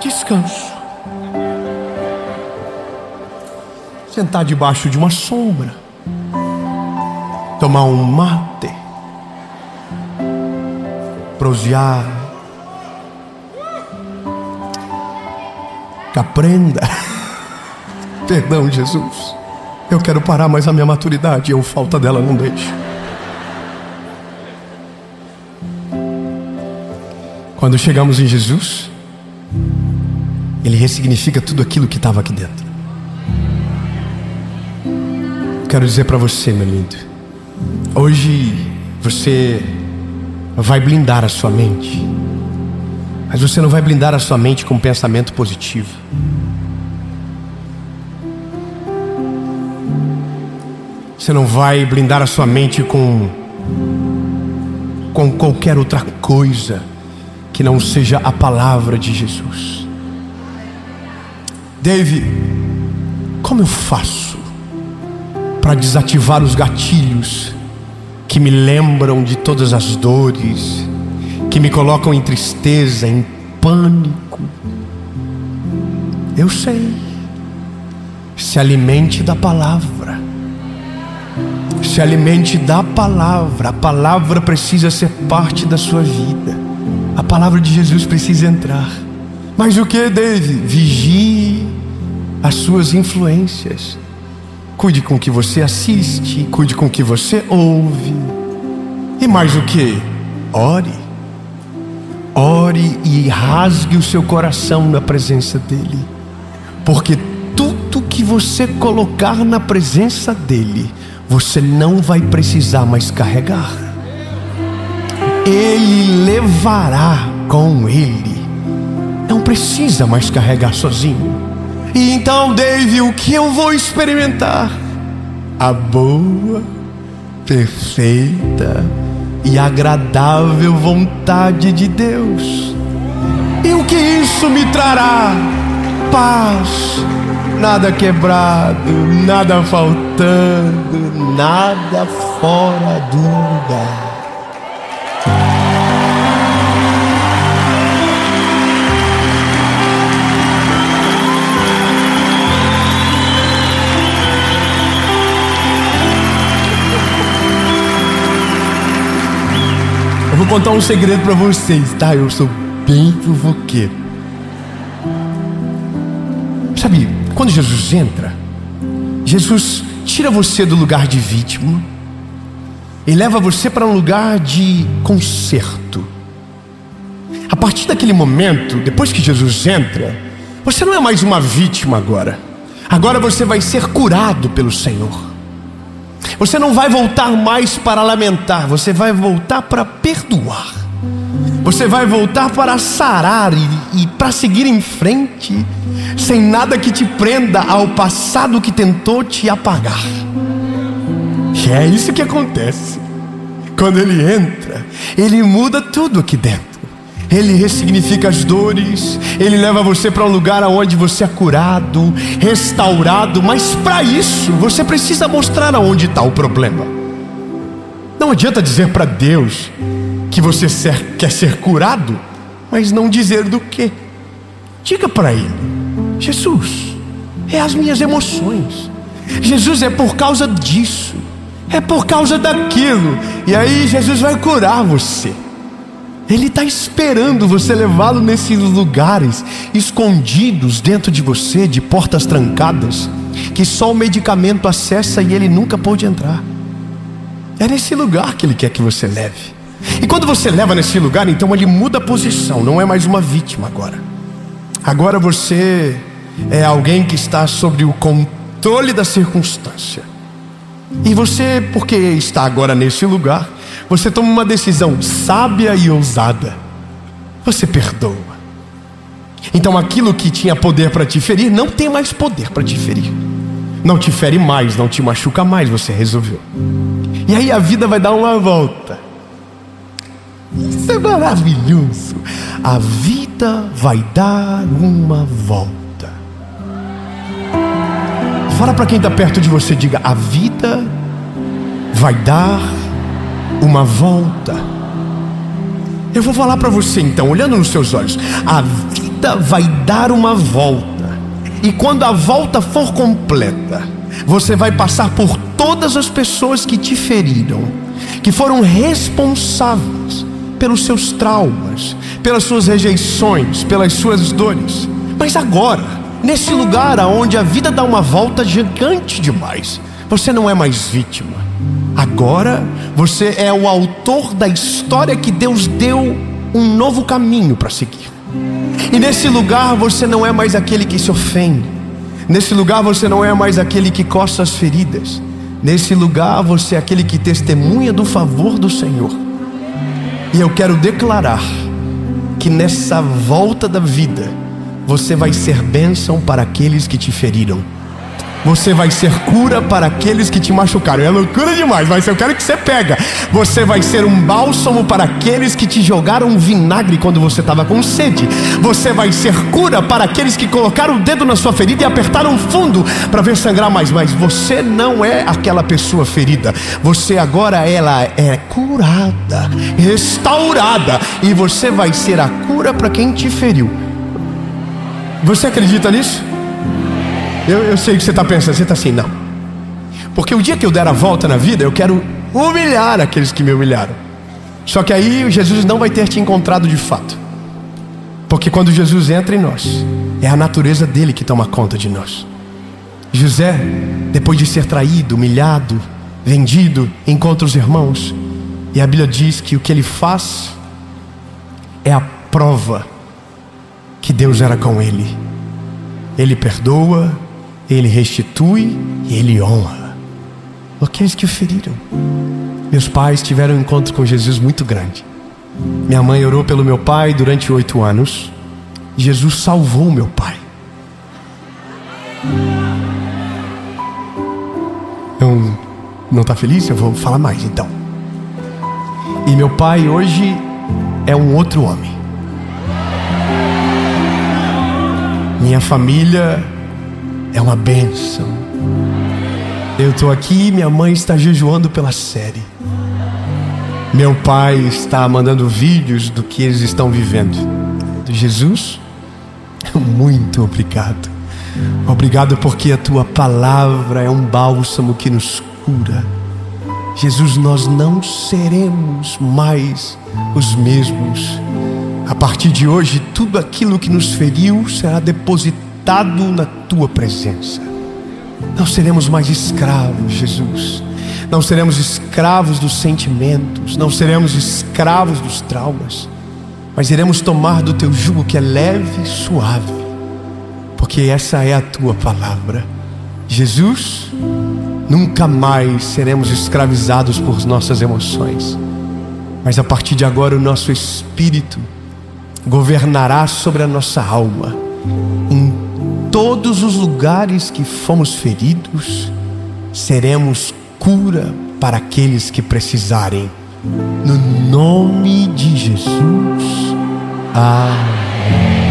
Descanso. Sentar debaixo de uma sombra, tomar um mate, prosear, que aprenda. Perdão, Jesus, eu quero parar, mas a minha maturidade, eu falta dela, não deixo. Quando chegamos em Jesus, Ele ressignifica tudo aquilo que estava aqui dentro. Quero dizer para você, meu lindo, hoje você vai blindar a sua mente, mas você não vai blindar a sua mente com um pensamento positivo. Você não vai blindar a sua mente com qualquer outra coisa que não seja a palavra de Jesus. Dave, como eu faço para desativar os gatilhos que me lembram de todas as dores, que me colocam em tristeza, em pânico? Eu sei. Se alimente da palavra. Se alimente da palavra. A palavra precisa ser parte da sua vida. A palavra de Jesus precisa entrar. Mas o que, Dave? Vigie as suas influências. Cuide com o que você assiste, cuide com o que você ouve. E mais o que? Ore. Ore e rasgue o seu coração na presença dele. Porque tudo que você colocar na presença dele, você não vai precisar mais carregar. Ele levará com ele. Não precisa mais carregar sozinho. E então, Dave, o que eu vou experimentar? A boa, perfeita e agradável vontade de Deus. E o que isso me trará? Paz, nada quebrado, nada faltando, nada fora do lugar. Eu vou contar um segredo para vocês, tá? Eu sou bem fofoqueiro. Sabe, quando Jesus entra, Jesus tira você do lugar de vítima e leva você para um lugar de conserto. A partir daquele momento, depois que Jesus entra, você não é mais uma vítima agora. Agora você vai ser curado pelo Senhor. Você não vai voltar mais para lamentar, você vai voltar para perdoar. Você vai voltar para sarar e para seguir em frente, sem nada que te prenda ao passado que tentou te apagar. E é isso que acontece. Quando ele entra, ele muda tudo aqui dentro. Ele ressignifica as dores. Ele leva você para um lugar onde você é curado, restaurado. Mas para isso, você precisa mostrar aonde está o problema. Não adianta dizer para Deus que você quer ser curado, mas não dizer do que. Diga para Ele: Jesus, é as minhas emoções. Jesus, é por causa disso, é por causa daquilo. E aí Jesus vai curar você. Ele está esperando você levá-lo nesses lugares escondidos dentro de você, de portas trancadas, que só o medicamento acessa e ele nunca pôde entrar. É nesse lugar que ele quer que você leve. E quando você leva nesse lugar, então ele muda a posição. Não é mais uma vítima agora. Agora você é alguém que está sob o controle da circunstância. E você, porque está agora nesse lugar, você toma uma decisão sábia e ousada. Você perdoa. Então aquilo que tinha poder para te ferir, não tem mais poder para te ferir. Não te fere mais, não te machuca mais, você resolveu. E aí a vida vai dar uma volta. Isso é maravilhoso. A vida vai dar uma volta. Fala para quem está perto de você, diga: a vida vai dar uma volta. Eu vou falar para você então, olhando nos seus olhos. A vida vai dar uma volta, e quando a volta for completa, você vai passar por todas as pessoas que te feriram, que foram responsáveis pelos seus traumas, pelas suas rejeições, pelas suas dores. Mas agora, nesse lugar onde a vida dá uma volta gigante demais, você não é mais vítima. Agora você é o autor da história que Deus deu um novo caminho para seguir. E nesse lugar você não é mais aquele que se ofende. Nesse lugar você não é mais aquele que coça as feridas. Nesse lugar você é aquele que testemunha do favor do Senhor. E eu quero declarar que nessa volta da vida, você vai ser bênção para aqueles que te feriram. Você vai ser cura para aqueles que te machucaram. É loucura demais, mas eu quero que você pega. Você vai ser um bálsamo para aqueles que te jogaram vinagre quando você estava com sede. Você vai ser cura para aqueles que colocaram o dedo na sua ferida e apertaram fundo para ver sangrar mais. Mas você não é aquela pessoa ferida. Você agora ela é curada, restaurada, e você vai ser a cura para quem te feriu. Você acredita nisso? Eu sei o que você está pensando. Você está assim, não. Porque o dia que eu der a volta na vida, eu quero humilhar aqueles que me humilharam. Só que aí Jesus não vai ter te encontrado de fato. Porque quando Jesus entra em nós, é a natureza dele que toma conta de nós. José, depois de ser traído, humilhado, vendido, encontra os irmãos. E a Bíblia diz que o que ele faz é a prova que Deus era com ele. Ele perdoa, ele restitui e ele honra aqueles que o feriram. Meus pais tiveram um encontro com Jesus muito grande. Minha mãe orou pelo meu pai durante 8 anos. Jesus salvou meu pai. Não está feliz? Eu vou falar mais então. E meu pai hoje é um outro homem. Minha família é uma bênção. Eu estou aqui, minha mãe está jejuando pela série. Meu pai está mandando vídeos do que eles estão vivendo. Jesus, muito obrigado. Obrigado porque a tua palavra é um bálsamo que nos cura. Jesus, nós não seremos mais os mesmos. A partir de hoje, tudo aquilo que nos feriu será depositado na tua presença. Não seremos mais escravos, Jesus. Não seremos escravos dos sentimentos. Não seremos escravos dos traumas. Mas iremos tomar do teu jugo que é leve e suave. Porque essa é a tua palavra. Jesus, nunca mais seremos escravizados por nossas emoções. Mas a partir de agora o nosso espírito governará sobre a nossa alma. Em todos os lugares que fomos feridos, seremos cura para aqueles que precisarem. No nome de Jesus. Amém.